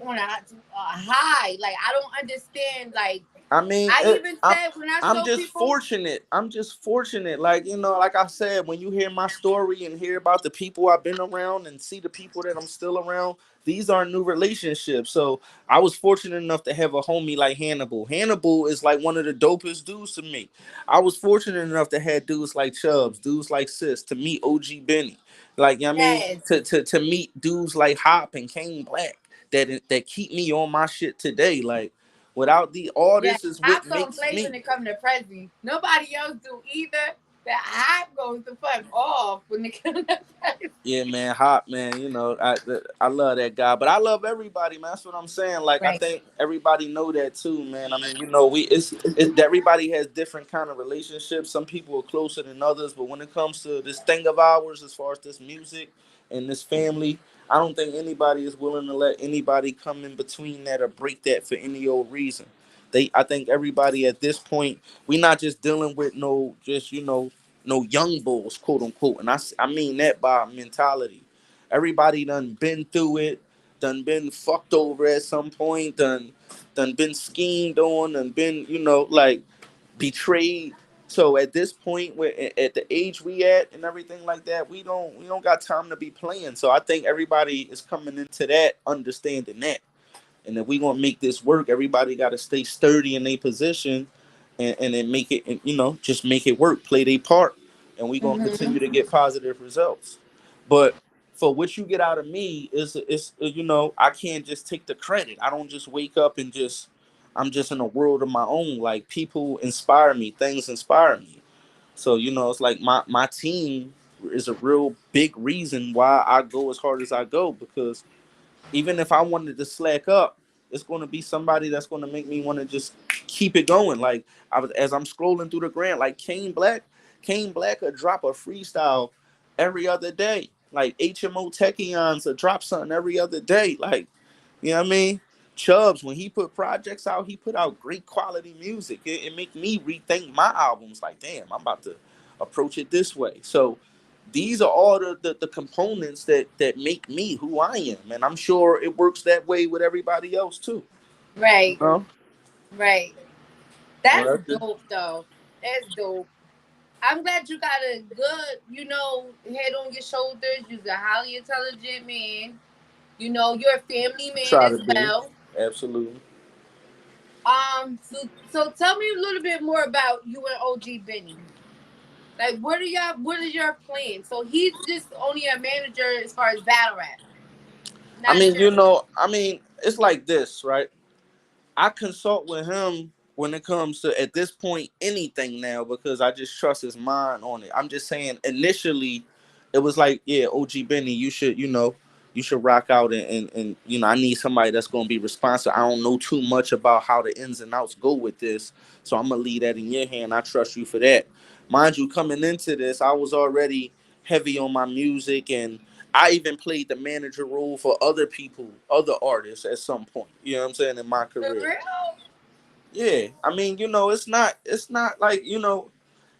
on a high. Like, I don't understand. Like, I mean, I even I'm said when I I'm show just people, fortunate. I'm just fortunate. Like, like I said, when you hear my story and hear about the people I've been around and see the people that I'm still around, these are new relationships. So I was fortunate enough to have a homie like Hannibal. Hannibal is like one of the dopest dudes to me. I was fortunate enough to have dudes like Chubbs, dudes like Sis, to meet OG Benny. Like, you know what I mean? yes, To meet dudes like Hop and Kane Black that keep me on my shit today. Like, without all yeah, this is what Hop don't makes play me. when it comes to Prezi. Nobody else do either. That Hop goes the fuck off when it comes to Prezi. Yeah, man, Hot man. I love that guy, but I love everybody, man. That's what I'm saying. Like, I Right. think everybody know that too, man. I mean, we it's everybody has different kind of relationships. Some people are closer than others, but when it comes to this thing of ours, as far as this music and this family, I don't think anybody is willing to let anybody come in between that or break that for any old reason. I think everybody at this point, we not just dealing with no, just no young bulls, quote unquote. And I mean that by mentality. Everybody done been through it, done been fucked over at some point, done been schemed on, and been, like, betrayed. So at this point, at the age we at and everything like that, we don't got time to be playing. So I think everybody is coming into that understanding that. And if we gonna make this work, everybody got to stay sturdy in their position, and then make it, and, just make it work, play their part, and we gonna Mm-hmm. continue to get positive results. But for what you get out of me is I can't just take the credit. I don't just wake up and just I'm just in a world of my own. Like, people inspire me, things inspire me. So it's like my team is a real big reason why I go as hard as I go, because even if I wanted to slack up, it's going to be somebody that's going to make me want to just keep it going. Like, as I'm scrolling through the grant, like Kane Black would drop a freestyle every other day. Like, HMO Techions would drop something every other day. Like, you know what I mean? Chubbs, when he put projects out, he put out great quality music. It make me rethink my albums. Like, damn, I'm about to approach it this way. So these are all the components that make me who I am, and I'm sure it works that way with everybody else too. You Right. know? Right. That's Well, that's dope, though. That's dope. I'm glad you got a good, head on your shoulders. You're a highly intelligent man. You're a family man try to as be well. absolutely. So tell me a little bit more about you and OG Benny. Like, what are y'all? What is your plan? So he's just only a manager as far as battle rap, I not mean, your. it's like this, right? I consult with him when it comes to at this point anything now because I just trust his mind on it. I'm just saying initially it was like, yeah, OG Benny, you should rock out and I need somebody that's gonna be responsive. I don't know too much about how the ins and outs go with this. So I'm gonna leave that in your hand. I trust you for that. Mind you, coming into this, I was already heavy on my music and I even played the manager role for other people, other artists at some point. You know what I'm saying in my For career. real? Yeah, I mean, it's not like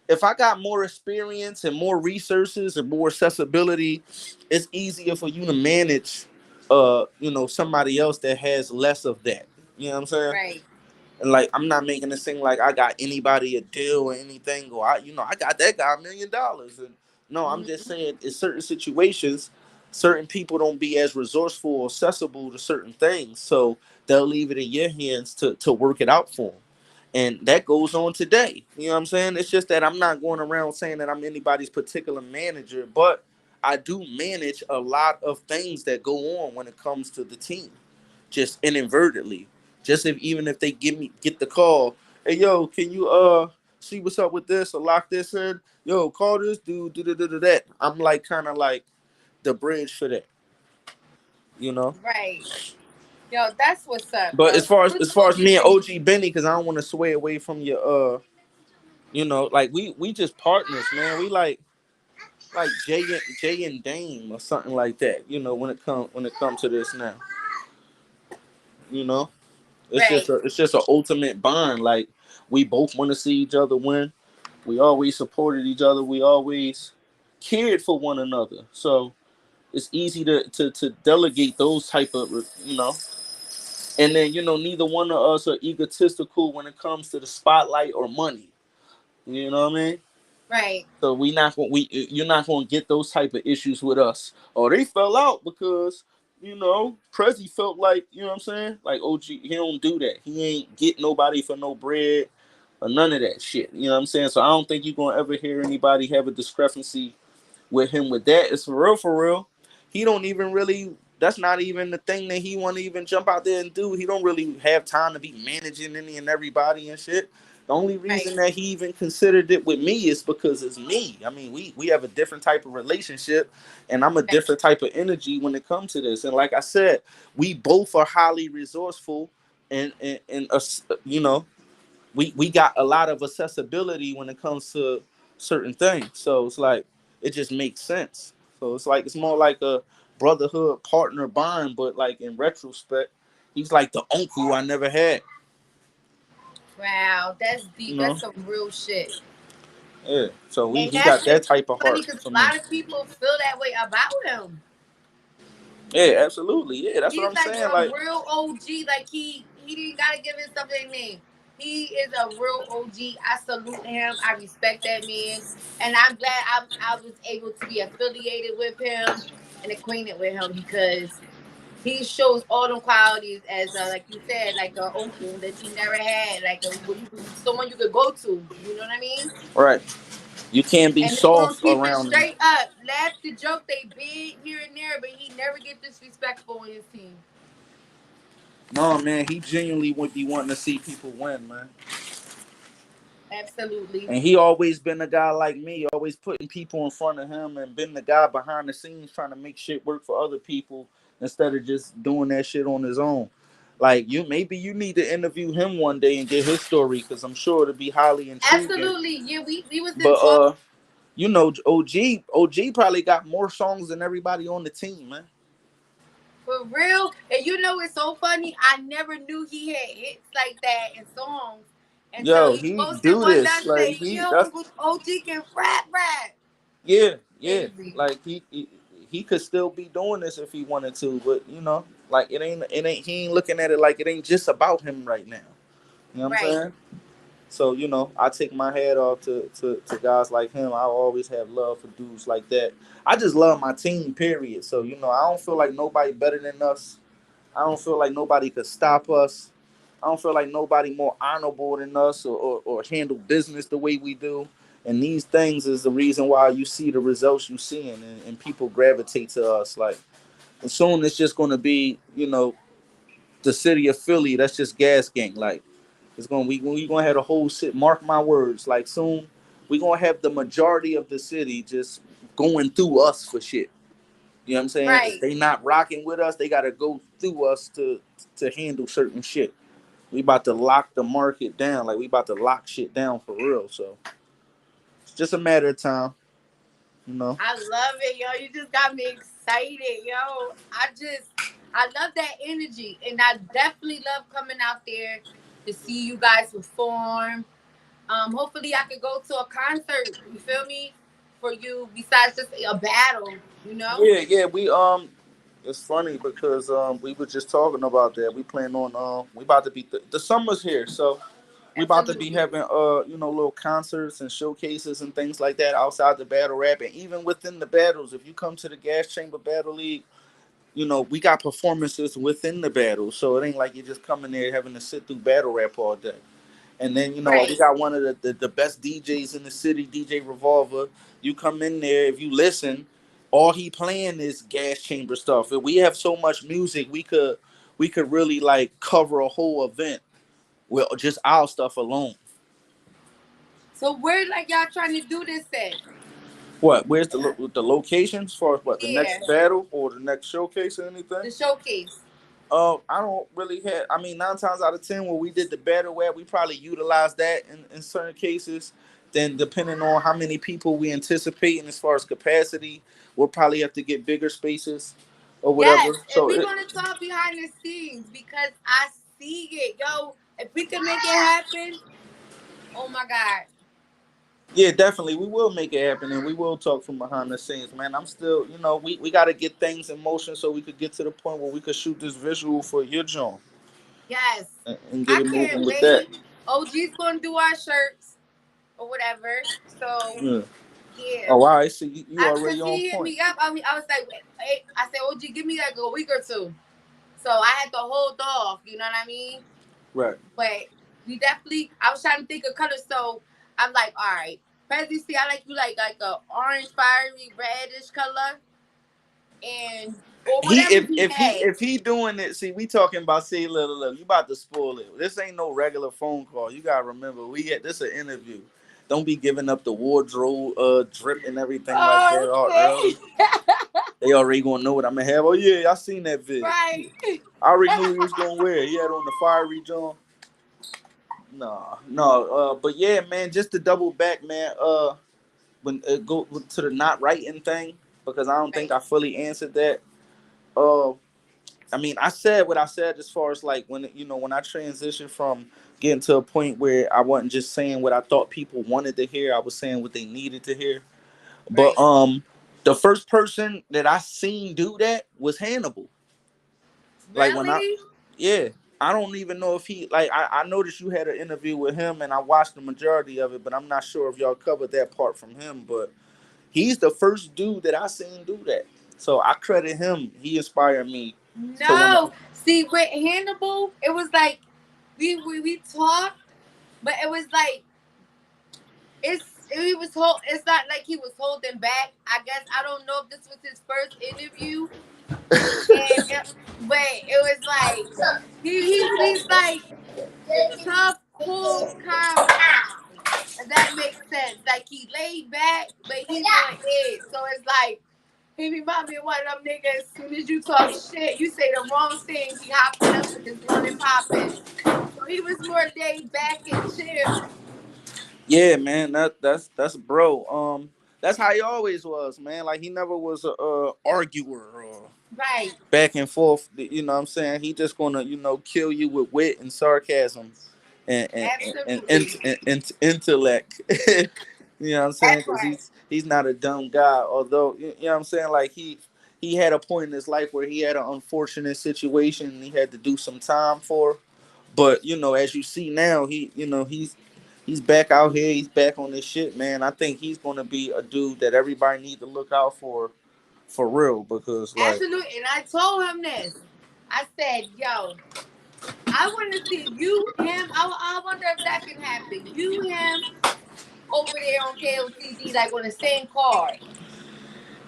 if I got more experience and more resources and more accessibility, it's easier for you to manage, somebody else that has less of that. You know what I'm saying? Right. And like, I'm not making it seem like I got anybody a deal or anything, or I got that guy $1 million. And no, I'm just Hmm. saying, in certain situations, certain people don't be as resourceful or accessible to certain things, so they'll leave it in your hands to work it out for them. And that goes on today. You know what I'm saying? It's just that I'm not going around saying that I'm anybody's particular manager, but I do manage a lot of things that go on when it comes to the team, just inadvertently. Just if even if they get the call, hey yo, can you see what's up with this or lock this in? Yo, call this dude, do that. I'm like kind of like the bridge for that, you know. Right. Yo, that's what's up, But bro. as far as Salute as to far as OG me and Benny. OG Benny, because I don't want to sway away from your like we just partners, man. We like Jay and Dame or something like that. When it comes to this now, you know. Right. It's just an ultimate bond. Like we both want to see each other win. We always supported each other. We always cared for one another. So it's easy to delegate those type of And then neither one of us are egotistical when it comes to the spotlight or money. You know what I mean? Right. So you're not gonna get those type of issues with us. Oh, they fell out because Prezi felt like what I'm saying. Like OG, he don't do that. He ain't get nobody for no bread or none of that shit. You know what I'm saying? So I don't think you're gonna ever hear anybody have a discrepancy with him with that. It's for real, for real. He don't even really. That's not even the thing that he want to even jump out there and do. He don't really have time to be managing any and everybody and shit. The only Right. reason that he even considered it with me is because it's me. I mean, we have a different type of relationship, and I'm a Right. different type of energy when it comes to this. And like I said, we both are highly resourceful, and we got a lot of accessibility when it comes to certain things. So it's like it just makes sense. So it's like it's more like a brotherhood partner bond, but like in retrospect, he's like the uncle I never had. Wow, that's You deep. know? That's some real shit. Yeah. So And he that's got it's that type of funny heart because for a me. lot of people feel that way about him. Yeah, absolutely. Yeah, that's what He's I'm like saying. a Like, real OG. Like he didn't gotta give himself a name. He is a real OG. I salute him. I respect that man, and I'm glad I was able to be affiliated with him and acquainted with him because he shows all them qualities as like you said, like a uncle that you never had, like someone you could go to. You know what I mean? right. You can't be And they gonna soft keep it around him. straight up. Laugh the joke they big here and there, but he never get disrespectful in his team. No, man, he genuinely would be wanting to see people win, man. Absolutely. And he always been a guy like me, always putting people in front of him and been the guy behind the scenes trying to make shit work for other people instead of just doing that shit on his own. Like maybe you need to interview him one day and get his story because I'm sure it'll be highly intriguing. Absolutely. Yeah, we was in But talk OG probably got more songs than everybody on the team, man. for real. And you know it's so funny. I never knew he had hits like that and songs until Yo, he he posted do one that this like say, he "Yo, that's OG can rap." yeah, yeah. Crazy. Like he could still be doing this if he wanted to, but like it ain't he ain't looking at it like it ain't just about him right now. You know what I'm Right. saying? So, I take my hat off to guys like him. I always have love for dudes like that. I just love my team, period. So, I don't feel like nobody better than us. I don't feel like nobody could stop us. I don't feel like nobody more honorable than us, or handle business the way we do. And these things is the reason why you see the results you seeing, and people gravitate to us. Like, and soon it's just gonna be, the city of Philly. That's just gas gang. Like, it's gonna we gonna have a whole shit. Mark my words. Like, soon we gonna have the majority of the city just going through us for shit. You know what I'm saying? If Right. they not rocking with us, they gotta go through us to handle certain shit. We about to lock the market down. Like, we about to lock shit down for real. So it's just a matter of time. You know. I love it, yo. You just got me excited, yo. I love that energy, and I definitely love coming out there to see you guys perform. Hopefully, I could go to a concert. You feel me? For you, besides just a battle, you know? Yeah, yeah. It's funny because we were just talking about that. We plan on we about to be the summer's here, so we about to be Absolutely. having little concerts and showcases and things like that outside the battle rap, and even within the battles. If you come to the Gas Chamber Battle League, we got performances within the battle, so it ain't like you're just coming there having to sit through battle rap all day. And then we Right. got one of the best DJs in the city, DJ Revolver. You come in there, if you listen, all he playing is Gas Chamber stuff. If we have so much music, we could really like cover a whole event with just our stuff alone. So where like y'all trying to do this at? What? Where's the location as far as what the next Yeah, battle or the next showcase or anything? the showcase. I don't really have. I mean, 9 times out of 10, when we did the battle web, we probably utilized that in certain cases. Then, depending on how many people we anticipating as far as capacity, we'll probably have to get bigger spaces or whatever. Yes, and So, we're gonna talk behind the scenes because I see it, yo. If we can make it happen, oh my god. yeah, definitely, we will make it happen, and we will talk from behind the scenes, man. I'm still, we got to get things in motion so we could get to the point where we could shoot this visual for your joint Yes, and get I it moving can't with that. wait. OG's gonna do our shirts or whatever. So Yeah. yeah, Oh, wow. I see you cause already on he hit point. me up. I was like, hey, I said, OG, give me like a week or two. So I had to hold off. You know what I mean? Right. But we definitely. I was trying to think of colors, so I'm like, all right, Prezi, see, I like you like a orange, fiery, reddish color, and or He whatever if he if he had. if he doing it, see, we talking about, see, look, you about to spoil it. This ain't no regular phone call. You gotta remember, this an interview. Don't be giving up the wardrobe drip and everything like that all early. Okay. They already gonna know what I'm gonna have. Oh yeah, I seen that vid. Right. I already knew he was gonna wear it. He had on the fiery joint. No, no, but yeah, man, just to double back, man. When go to the not writing thing, because I don't think Right. I fully answered that. Uh, I mean, I said what I said as far as like when I transitioned from getting to a point where I wasn't just saying what I thought people wanted to hear, I was saying what they needed to hear. But Right. the first person that I seen do that was Hannibal. Like, Really? yeah, I don't even know if he, like, I noticed you had an interview with him and I watched the majority of it, but I'm not sure if y'all covered that part from him. But he's the first dude that I seen do that. So I credit him. He inspired me to want No. See, with Hannibal, it was like we talked, but it was like he was hold. It's not like he was holding back. I guess I don't know if this was his first interview, and but it was like he's like the tough, cool, calm guy. If that makes sense. Like he laid back, but he's on edge. So it's like he remind me of one of them niggas. As soon as you talk shit, you say the wrong thing, he hopping up and just on and popping. So he was more laid back and chill. Yeah, man, that's bro. That's how he always was, man. Like, he never was a arguer or Right. back and forth. You know what I'm saying? He just gonna kill you with wit and sarcasm and Absolutely. intellect. You know what I'm saying? That Because part. he's not a dumb guy. Although, you know what I'm saying, like, he had a point in his life where he had an unfortunate situation and he had to do some time for. But as you see now, he's back out here. He's back on this shit, man. I think he's gonna be a dude that everybody need to look out for real, because like, Absolutely. And I told him this. I said, yo, I want to see you, him. I wonder if that can happen. You, him, over there on KOTD, like on the same card.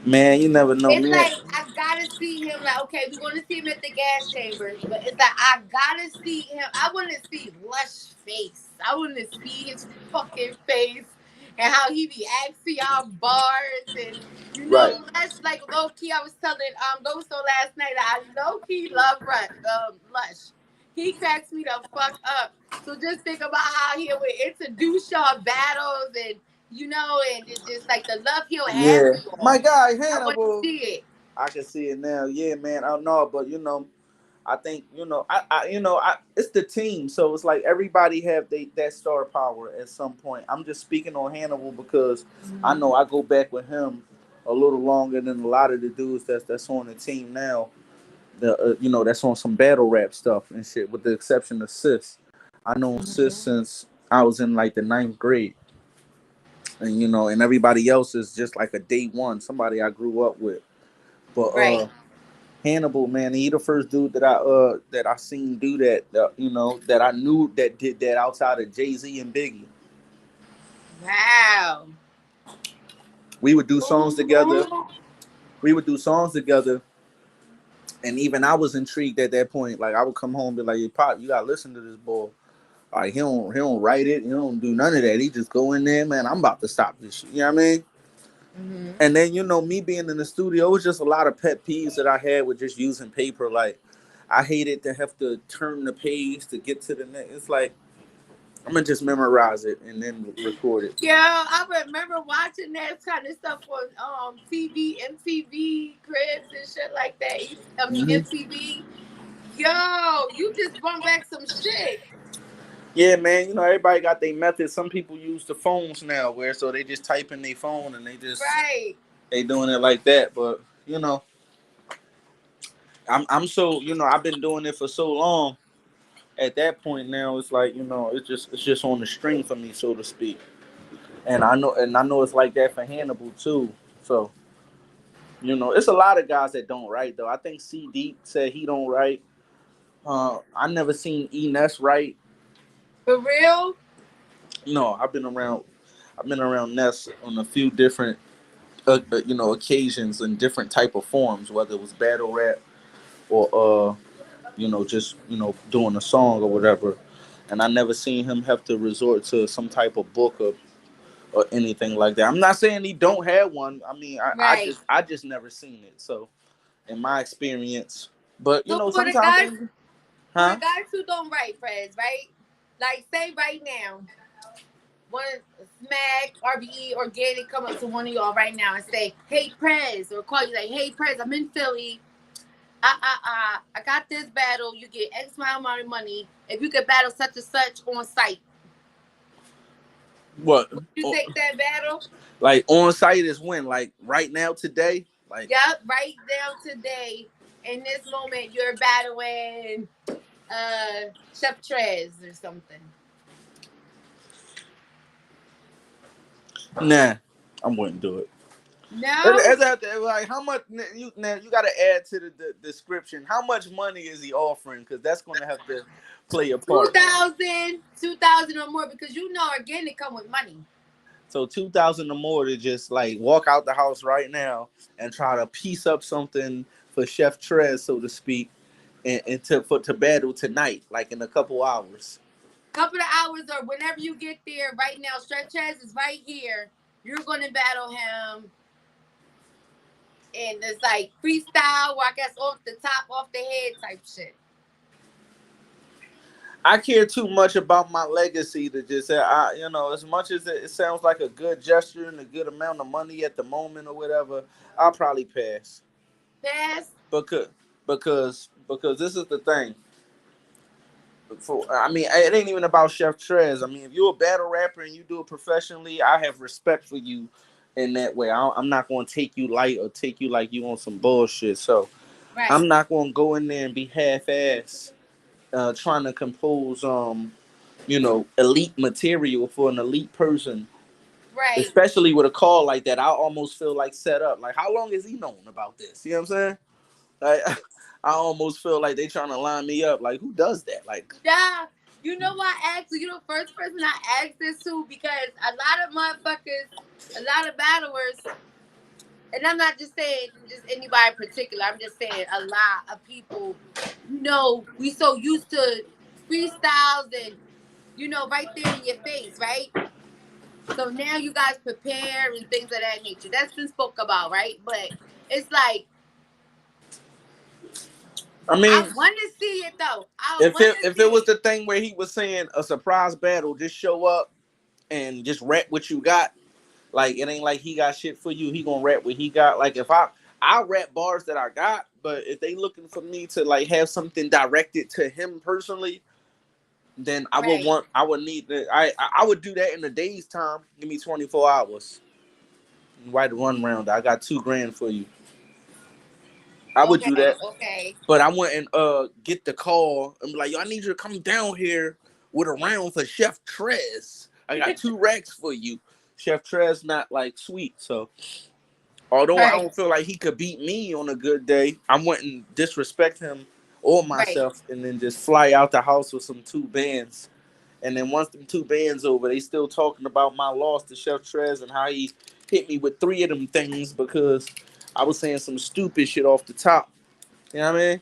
Man, you never know. It's Me, like I gotta see him. Like, okay, we're gonna see him at the gas chambers, but it's like I gotta see him. I want to see Lush face. I want to see his fucking face and how he be asking y'all bars and right. Lush. Like low key, I was telling Ghosto last night. I low key love Lush. He cracks me the fuck up. So just think about how he would introduce y'all battles and it's just like the love he'll have Yeah, for my y'all. guy I want to Hannibal. see it. I can see it now. Yeah, man. I don't know, but I think it's the team, so it's like everybody have that star power at some point. I'm just speaking on Hannibal because I Mhm. know I go back with him a little longer than a lot of the dudes that's on the team now. That's on some battle rap stuff and shit. With the exception of Sis, I know Sis Mhm. since I was in like the ninth grade, and everybody else is just like a day one, somebody I grew up with. But Right. Hannibal, man, he the first dude that I seen do that. That I knew that did that outside of Jay-Z and Biggie. Wow. We would do songs together. We would do songs together, and even I was intrigued at that point. Like I would come home and be like, "Hey, Pop, you gotta listen to this boy. Like he don't write it. He don't do none of that. He just go in there, man. I'm about to stop this shit. You know what I mean?" Mhm. And then me being in the studio, it was just a lot of pet peeves that I had with just using paper. Like I hated to have to turn the page to get to the next. It's like I'm gonna just memorize it and then record it. Yo, I remember watching that kind of stuff on TV, MTV Cribs and shit like that. I mean Hmm. MTV. Yo, you just brought back some shit. Yeah, man. Everybody got their methods. Some people use the phones now, where so they just type in their phone and Right. they doing it like that. But I'm so I've been doing it for so long. At that point now, it's like it's just on the string for me, so to speak. And I know it's like that for Hannibal too. So it's a lot of guys that don't write though. I think C Deep said he don't write. I never seen E Ness write. For real? No, I've been around Ness on a few different occasions in different type of forms, whether it was battle rap or just doing a song or whatever. And I never seen him have to resort to some type of book or anything like that. I'm not saying he don't have one. I mean, Right. I just never seen it. So in my experience, but So sometimes things, for the huh? guys who don't write, Prez, right? Like say right now, one Smack, RBE, Organic come up to one of y'all right now and say, "Hey Prez," or call you like, "Hey Prez, I'm in Philly. I got this battle. You get X amount of money if you could battle such and such on site. What? Would you take that battle?" Like on site is when? Like right now today? Like Yep, right down today. In this moment, you're battling Chef Trez or something. nah, I wouldn't do it. No, Like how much you got to add to the description? How much money is he offering? Because that's going to have to play a two part. thousand, 2,000 or more because organic come with money. So 2,000 or more to just like walk out the house right now and try to piece up something for Chef Trez, so to speak, and to battle tonight, like in a couple hours. Couple of hours or whenever you get there. Right now, Chef Trez is right here. You're gonna battle him, and it's like freestyle, or I guess off the top, off the head type shit. I care too much about my legacy to just say, as much as it sounds like a good gesture and a good amount of money at the moment or whatever, I'll probably pass. Pass. Because because this is the thing. I mean, it ain't even about Chef Trez. I mean, if you're a battle rapper and you do it professionally, I have respect for you in that way. I'm not going to take you light or take you like you on some bullshit. So Right. I'm not going to go in there and be half-ass trying to compose elite material for an elite person, Right. especially with a call like that. I almost feel like set up. Like, how long has he known about this? You know what I'm saying? Like, I almost feel like they trying to line me up. Like, who does that? Like, Yeah. You know why I asked you? You the first person I asked this to because a lot of motherfuckers, a lot of battlers, and I'm not just saying just anybody in particular. I'm just saying a lot of people. We so used to freestyles and right there in your face, right? So now you guys prepare and things of that nature. That's been spoke about, right? But it's like I I mean, want to see it though. I if want it to if it see was it. the thing where he was saying a surprise battle, just show up and just rap what you got. Like, it ain't like he got shit for you. He gonna rap what he got. Like, if I rap bars that I got, but if they looking for me to like have something directed to him personally, then Right. I would need that. I would do that in a day's time. Give me 24 hours. Write a run round. I got 2 grand for you. I would do Okay. that. Okay. But I went and get the call and be like, yo, I need you to come down here with a round for Chef Trez. I got 2 racks for you. Chef Trez not like sweet, so although I Right. don't feel like he could beat me on a good day, I wouldn't disrespect him or Right. myself and then just fly out the house with some 2 bands. And then once them 2 bands over, they still talking about my loss to Chef Trez and how he hit me with 3 of them things because I was saying some stupid shit off the top. You know what I mean?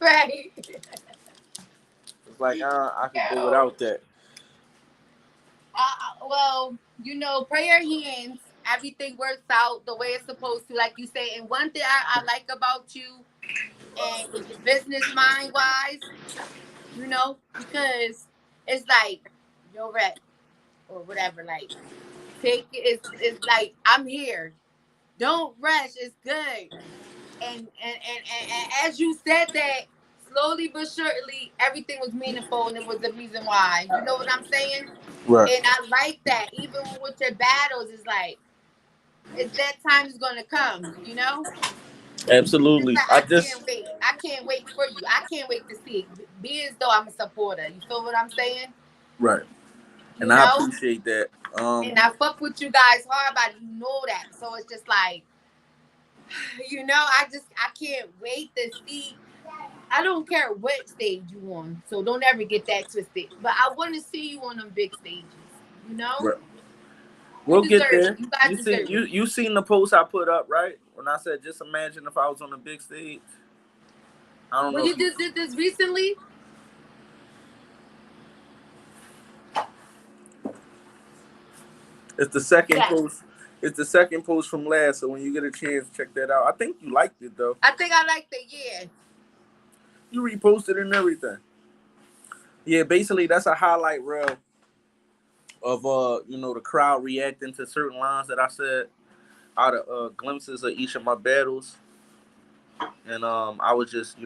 Right. It's like I could go Yo. without that. Well, pray your hands. Everything works out the way it's supposed to, like you say. And one thing I like about you, and business mind wise, because it's like your rep or whatever. Like, take it. It's like I'm here. Don't rush. It's good. And as you said that, slowly but surely, everything was meaningful, and it was the reason why. You know what I'm saying? Right. And I like that. Even with your battles, it's like it's that time is gonna come. It's Absolutely. like I I just can't wait. I can't wait for you. I can't wait to see it. Be as though I'm a supporter. You feel what I'm saying? right. You And I know? appreciate that. And I fuck with you guys hard, but you know that. So it's just like, I can't wait to see. I don't care what stage you on, so don't ever get that twisted. But I want to see you on them big stages. You know, right. you We'll get deserve it. there. You guys deserve it. You seen the post I put up, right? When I said just imagine if I was on a big stage. I don't Well, know if you you just did this recently. it's the second Yes, post. It's the second post from last, so when you get a chance, check that out. I think you liked it though. I think I like the year. You reposted and everything. Yeah, basically that's a highlight reel of the crowd reacting to certain lines that I said out of glimpses of each of my battles, and I was just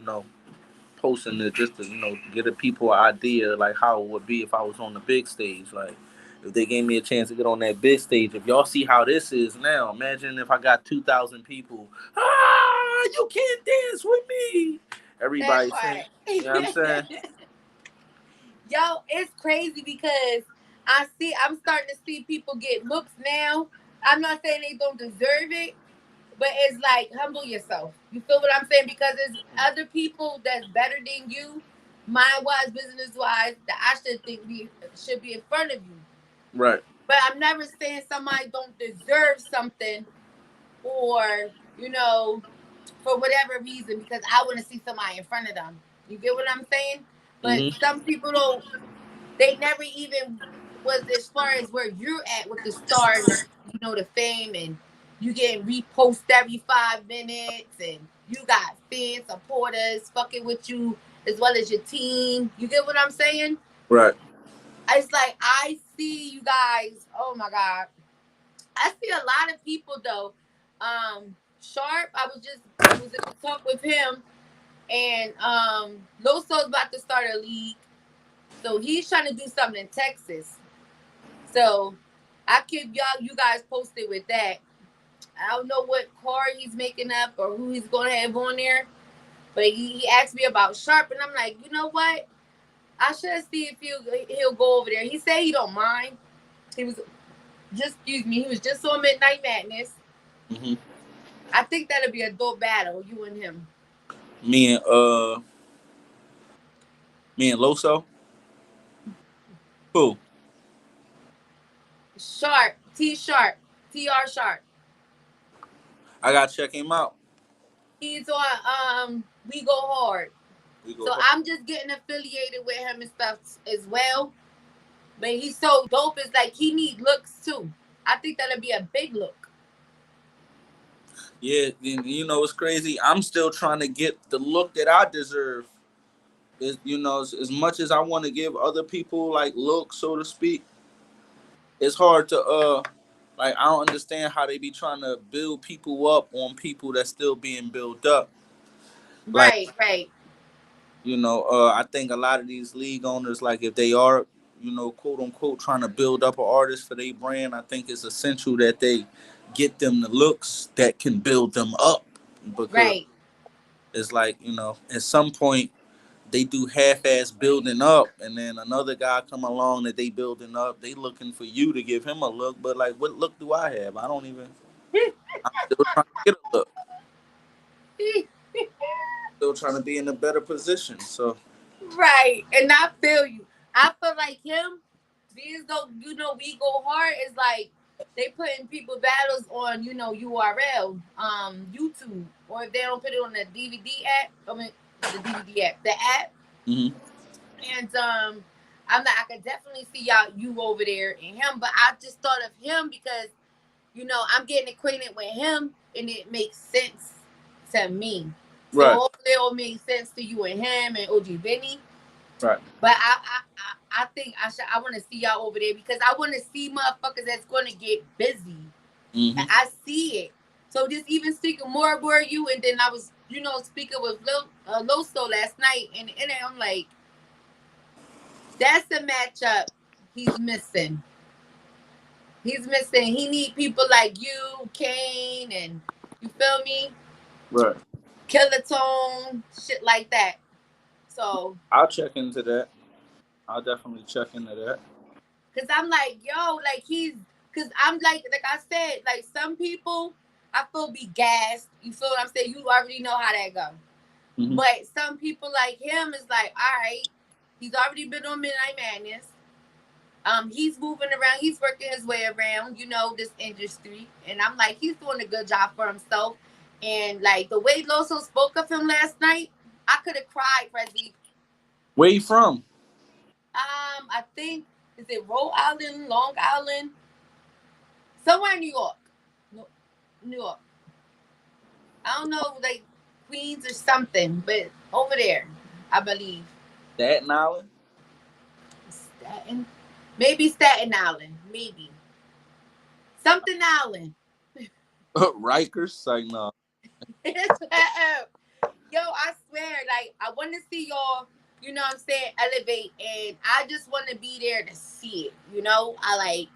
posting it just to get the people an idea like how it would be if I was on the big stage. Like if they gave me a chance to get on that big stage. If y'all see how this is now, imagine if I got 2,000 people. You can't dance with me. That Everybody saying, part. you know what I'm saying? Yo, it's crazy because I'm starting to see people get looks now. I'm not saying they don't deserve it, but it's like humble yourself. You feel what I'm saying? Because there's other people that's better than you, mind wise, business wise, that I should be in front of you. Right. But I'm never saying somebody don't deserve something, or you know for whatever reason, because I want to see somebody in front of them. You get what I'm saying? But Mm-hmm. some people don't. They never even was as far as where you're at with the stardom, the fame, and you getting repost every 5 minutes, and you got fans, supporters fucking with you as well as your team. You get what I'm saying? Right. It's like I see you guys. Oh my god, I see a lot of people though. Sharp, I was in talk with him, and Loso's about to start a league, so he's trying to do something in Texas. So I keep you guys posted with that. I don't know what car he's making up or who he's going to have on there, but he asked me about Sharp, and I'm like, you know what? I should see if he'll go over there. He said he don't mind. He was just excuse me. He was just on Midnight Madness. Mm-hmm. I think that'll be a dope battle, you and him. Me and me and Loso. Who? Sharp, T Sharp, TR Sharp. I gotta check him out. He's on We Go Hard. We go So hard. I'm just getting affiliated with him and stuff as well. But he's so dope. It's like he need looks too. I think that'll be a big look. Yeah, you know what's crazy? I'm still trying to get the look that I deserve. Is you know, as much as I want to give other people like look, so to speak, it's hard to like I don't understand how they be trying to build people up on people that's still being built up. Like, Right, right, I think a lot of these league owners, like if they are, quote unquote, trying to build up an artist for their brand, I think it's essential that they get them the looks that can build them up because right. it's like at some point they do half-ass building up, and then another guy come along that they building up. They looking for you to give him a look, but like, what look do I have? I don't even. I'm still trying to get a look. Still trying to be in a better position. So Right. And I feel you. I feel like him, these though, We Go Hard is like they putting people battles on, URL, YouTube. Or if they don't put it on the DVD app, I mean the DVD app, the app. hmm And I'm like, I could definitely see you over there and him, but I just thought of him because, I'm getting acquainted with him and it makes sense to me. So right, hopefully it'll make sense to you and him and OG Benny. right. But I think I want to see y'all over there because I want to see motherfuckers that's going to get busy. hmm And I see it. So just even speaking more about you, and then I was, speaking with Loso last night, and I'm like, that's the matchup he's missing. He's missing. He need people like you, Kane, and you feel me, Right. Killer Tone, shit like that. So I'll check into that. I'll definitely check into that. cause I'm like, yo, like cause I'm like I said, like some people I feel be gassed. You feel what I'm saying? You already know how that go. hmm But some people like him is like, all right, he's already been on Midnight Madness. He's moving around. He's working his way around, this industry. And I'm like, he's doing a good job for himself. And like the way Loso spoke of him last night, I could have cried, Prezi. Where you from? I think is it Rhode Island, Long Island, somewhere in New York. New York. I don't know, like Queens or something, but over there, I believe. Staten Island. Staten, maybe Staten Island, maybe something Island. Rikers. Like no. Yo, I swear, like I want to see y'all. You know what I'm saying? Elevate, and I just want to be there to see it. I like.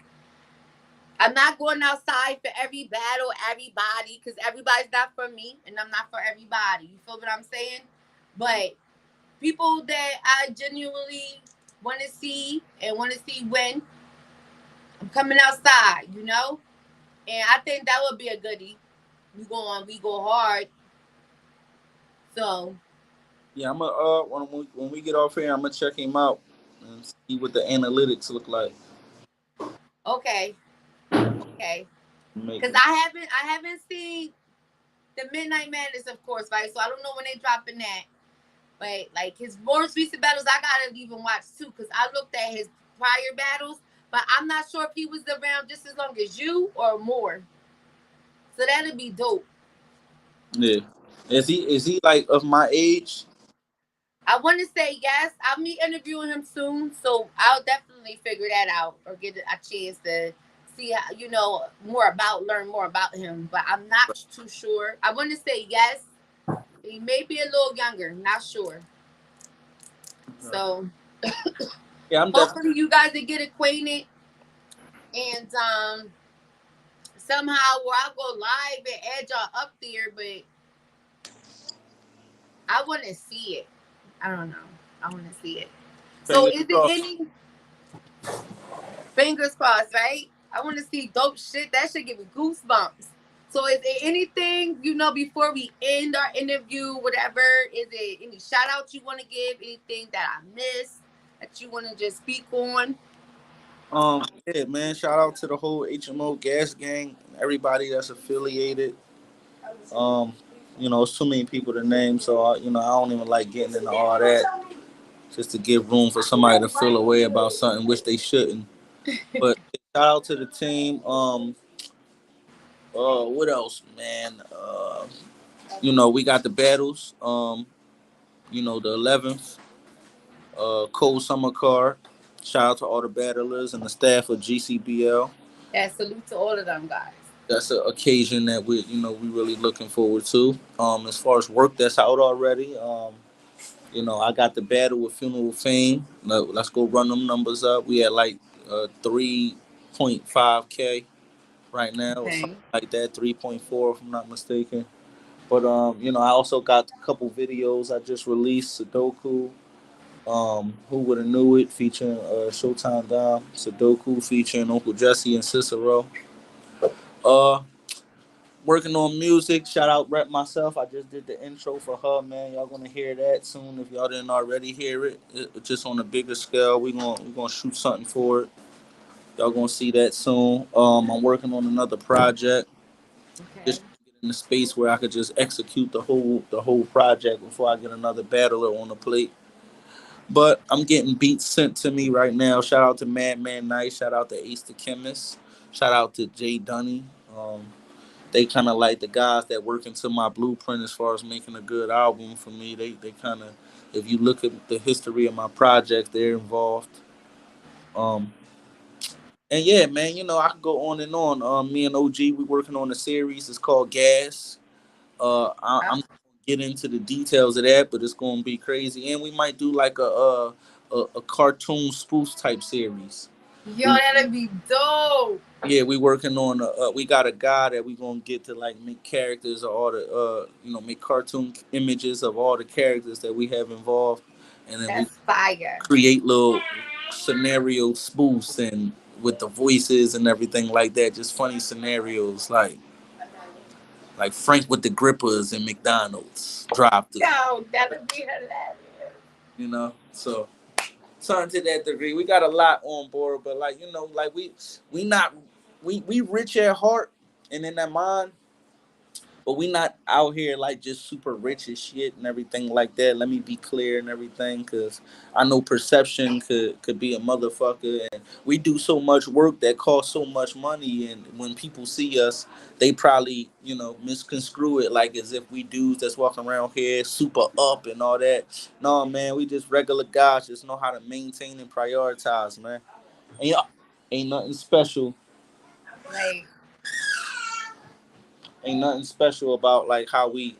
I'm not going outside for every battle, everybody, because everybody's not for me, and I'm not for everybody. You feel what I'm saying? But people that I genuinely want to see and want to see win, I'm coming outside. And I think that would be a goodie. We go hard. So Yeah, I'm gonna when we get off here, I'm gonna check him out and see what the analytics look like. okay, okay. Make Because it. I haven't seen the Midnight Madness, of course, right? So I don't know when they dropping that. But like his most recent battles, I gotta even watch too, because I looked at his prior battles, but I'm not sure if he was around just as long as you or more. So that'd be dope. Yeah. Is he like of my age? I want to say yes. I'll be interviewing him soon, so I'll definitely figure that out or get a chance to see how, learn more about him. But I'm not too sure. I want to say yes. He may be a little younger, not sure. Okay. So Yeah, I'm definitely. hopefully you guys will get acquainted and somehow where I go live and add y'all up there, but I want to see it. I don't know. I want to see it. So Fingers is it crossed. any fingers crossed, right? I want to see dope shit. That should give me goosebumps. So is there anything, before we end our interview, whatever, is it any shout outs you want to give? Anything that I missed that you want to just speak on? Yeah, man. Shout out to the whole HMO gas gang, everybody that's affiliated. Um, it's too many people to name, so I don't even like getting into all that. Just to give room for somebody to feel a way about something which they shouldn't. But shout out to the team. What else, man? We got the battles. The 11th, Cold Summer Card. Shout out to all the battlers and the staff of GCBL. Yeah, salute to all of them guys. That's an occasion that we really looking forward to. As far as work that's out already, I got the battle with Funeral Fame. Let's go run them numbers up. We at like 3.5K right now, or Okay. something like that. 3.4, if I'm not mistaken. But I also got a couple videos I just released. Sudoku, Who Would Have Knew It, featuring Showtime Dom. Sudoku featuring Uncle Jesse and Cicero. Uh, Working on music. Shout out Rep Myself. I just did the intro for her, man. Y'all gonna hear that soon if y'all didn't already hear it. Just on a bigger scale. We gonna shoot something for it. Y'all gonna see that soon. I'm working on another project. Okay. Just get in the space where I could just execute the whole project before I get another battler on the plate. But I'm getting beats sent to me right now. Shout out to Madman Nice. Shout out to Ace the Chemist. Shout out to Jay Dunny. They kind of like the guys that work into my blueprint as far as making a good album for me. They kind of, if you look at the history of my projects, they're involved. Um, and yeah, man, I could go on and on. Me and OG, we working on a series. It's called Gas. I'm not gonna get into the details of that, but it's gonna be crazy. And we might do like a cartoon spoof type series. Yo, that'd be dope. Yeah, we working on. We got a guy that we gonna get to like make characters of all the make cartoon images of all the characters that we have involved, and then we That's fire. create little scenario spoofs and with the voices and everything like that. Just funny scenarios like Frank with the grippers in McDonald's drive through. Yo, that'd be hilarious. So something to that degree. We got a lot on board, but like we not we rich at heart and in that mind, but we not out here like just super rich as shit and everything like that. Let me be clear and everything, cause I know perception could be a motherfucker, and we do so much work that costs so much money, and when people see us, they probably misconstrue it like as if we dudes that's walking around here super up and all that. No, man, we just regular guys, just know how to maintain and prioritize, man. And yeah, ain't nothing special. Like, Ain't nothing special about like how we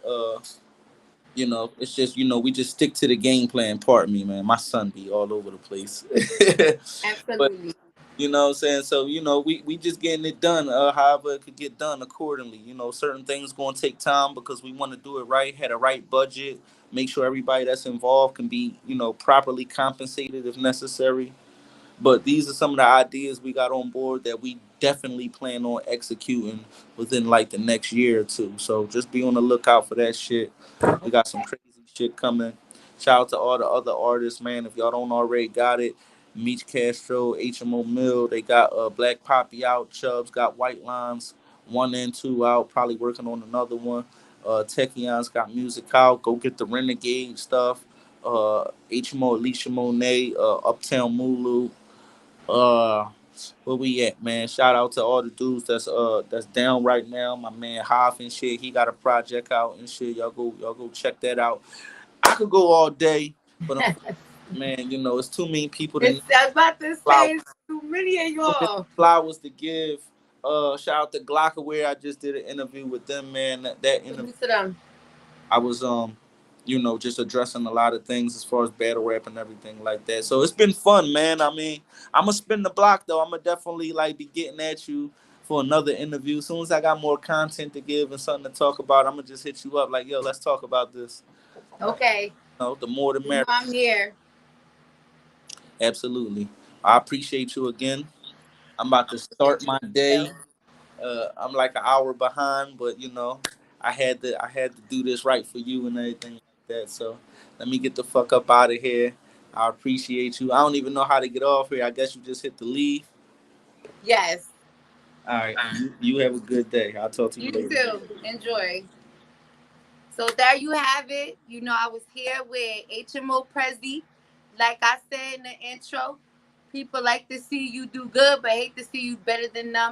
it's just we just stick to the game plan. Pardon me, man. My son be all over the place. But absolutely. what I'm saying? So, we just getting it done, however it could get done accordingly. Certain things gonna take time because we want to do it right, had a right budget, make sure everybody that's involved can be, properly compensated if necessary. But these are some of the ideas we got on board that we definitely plan on executing within like the next year or two. So just be on the lookout for that shit. We got some crazy shit coming. Shout out to all the other artists, man. If y'all don't already got it, Meech Castro, HMO Mill, they got Black Poppy out. Chubbs got White Lines 1 and 2 out. Probably working on another one. Tekion's got music out. Go get the Renegade stuff. HMO Alicia Monet, Uptown Mulu. Uh, where we at, man? Shout out to all the dudes that's down right now. My man Hoff and shit, he got a project out and shit. Y'all go check that out. I could go all day, but man, it's too many people to It's I was about to flowers, say it's too many of too many y'all. flowers to give. Shout out to Glockaware. I just did an interview with them, man. That interview Salute to them. I was just addressing a lot of things as far as battle rap and everything like that. So it's been fun, man. I mean, I'm gonna spin the block though. I'm gonna definitely like be getting at you for another interview. As soon as I got more content to give and something to talk about, I'm gonna just hit you up like, yo, let's talk about this. Okay. The more the merrier. I'm here. Absolutely. I appreciate you again. I'm about to start my day. I'm like an hour behind, but I had to do this right for you and everything like that. So let me get the fuck up out of here. I appreciate you. I don't even know how to get off here. I guess you just hit the leave. Yes. All right. You have a good day. I'll talk to you You later. too. Enjoy. So there you have it. I was here with HMO Prezi. Like I said in the intro, people like to see you do good, but hate to see you better than them.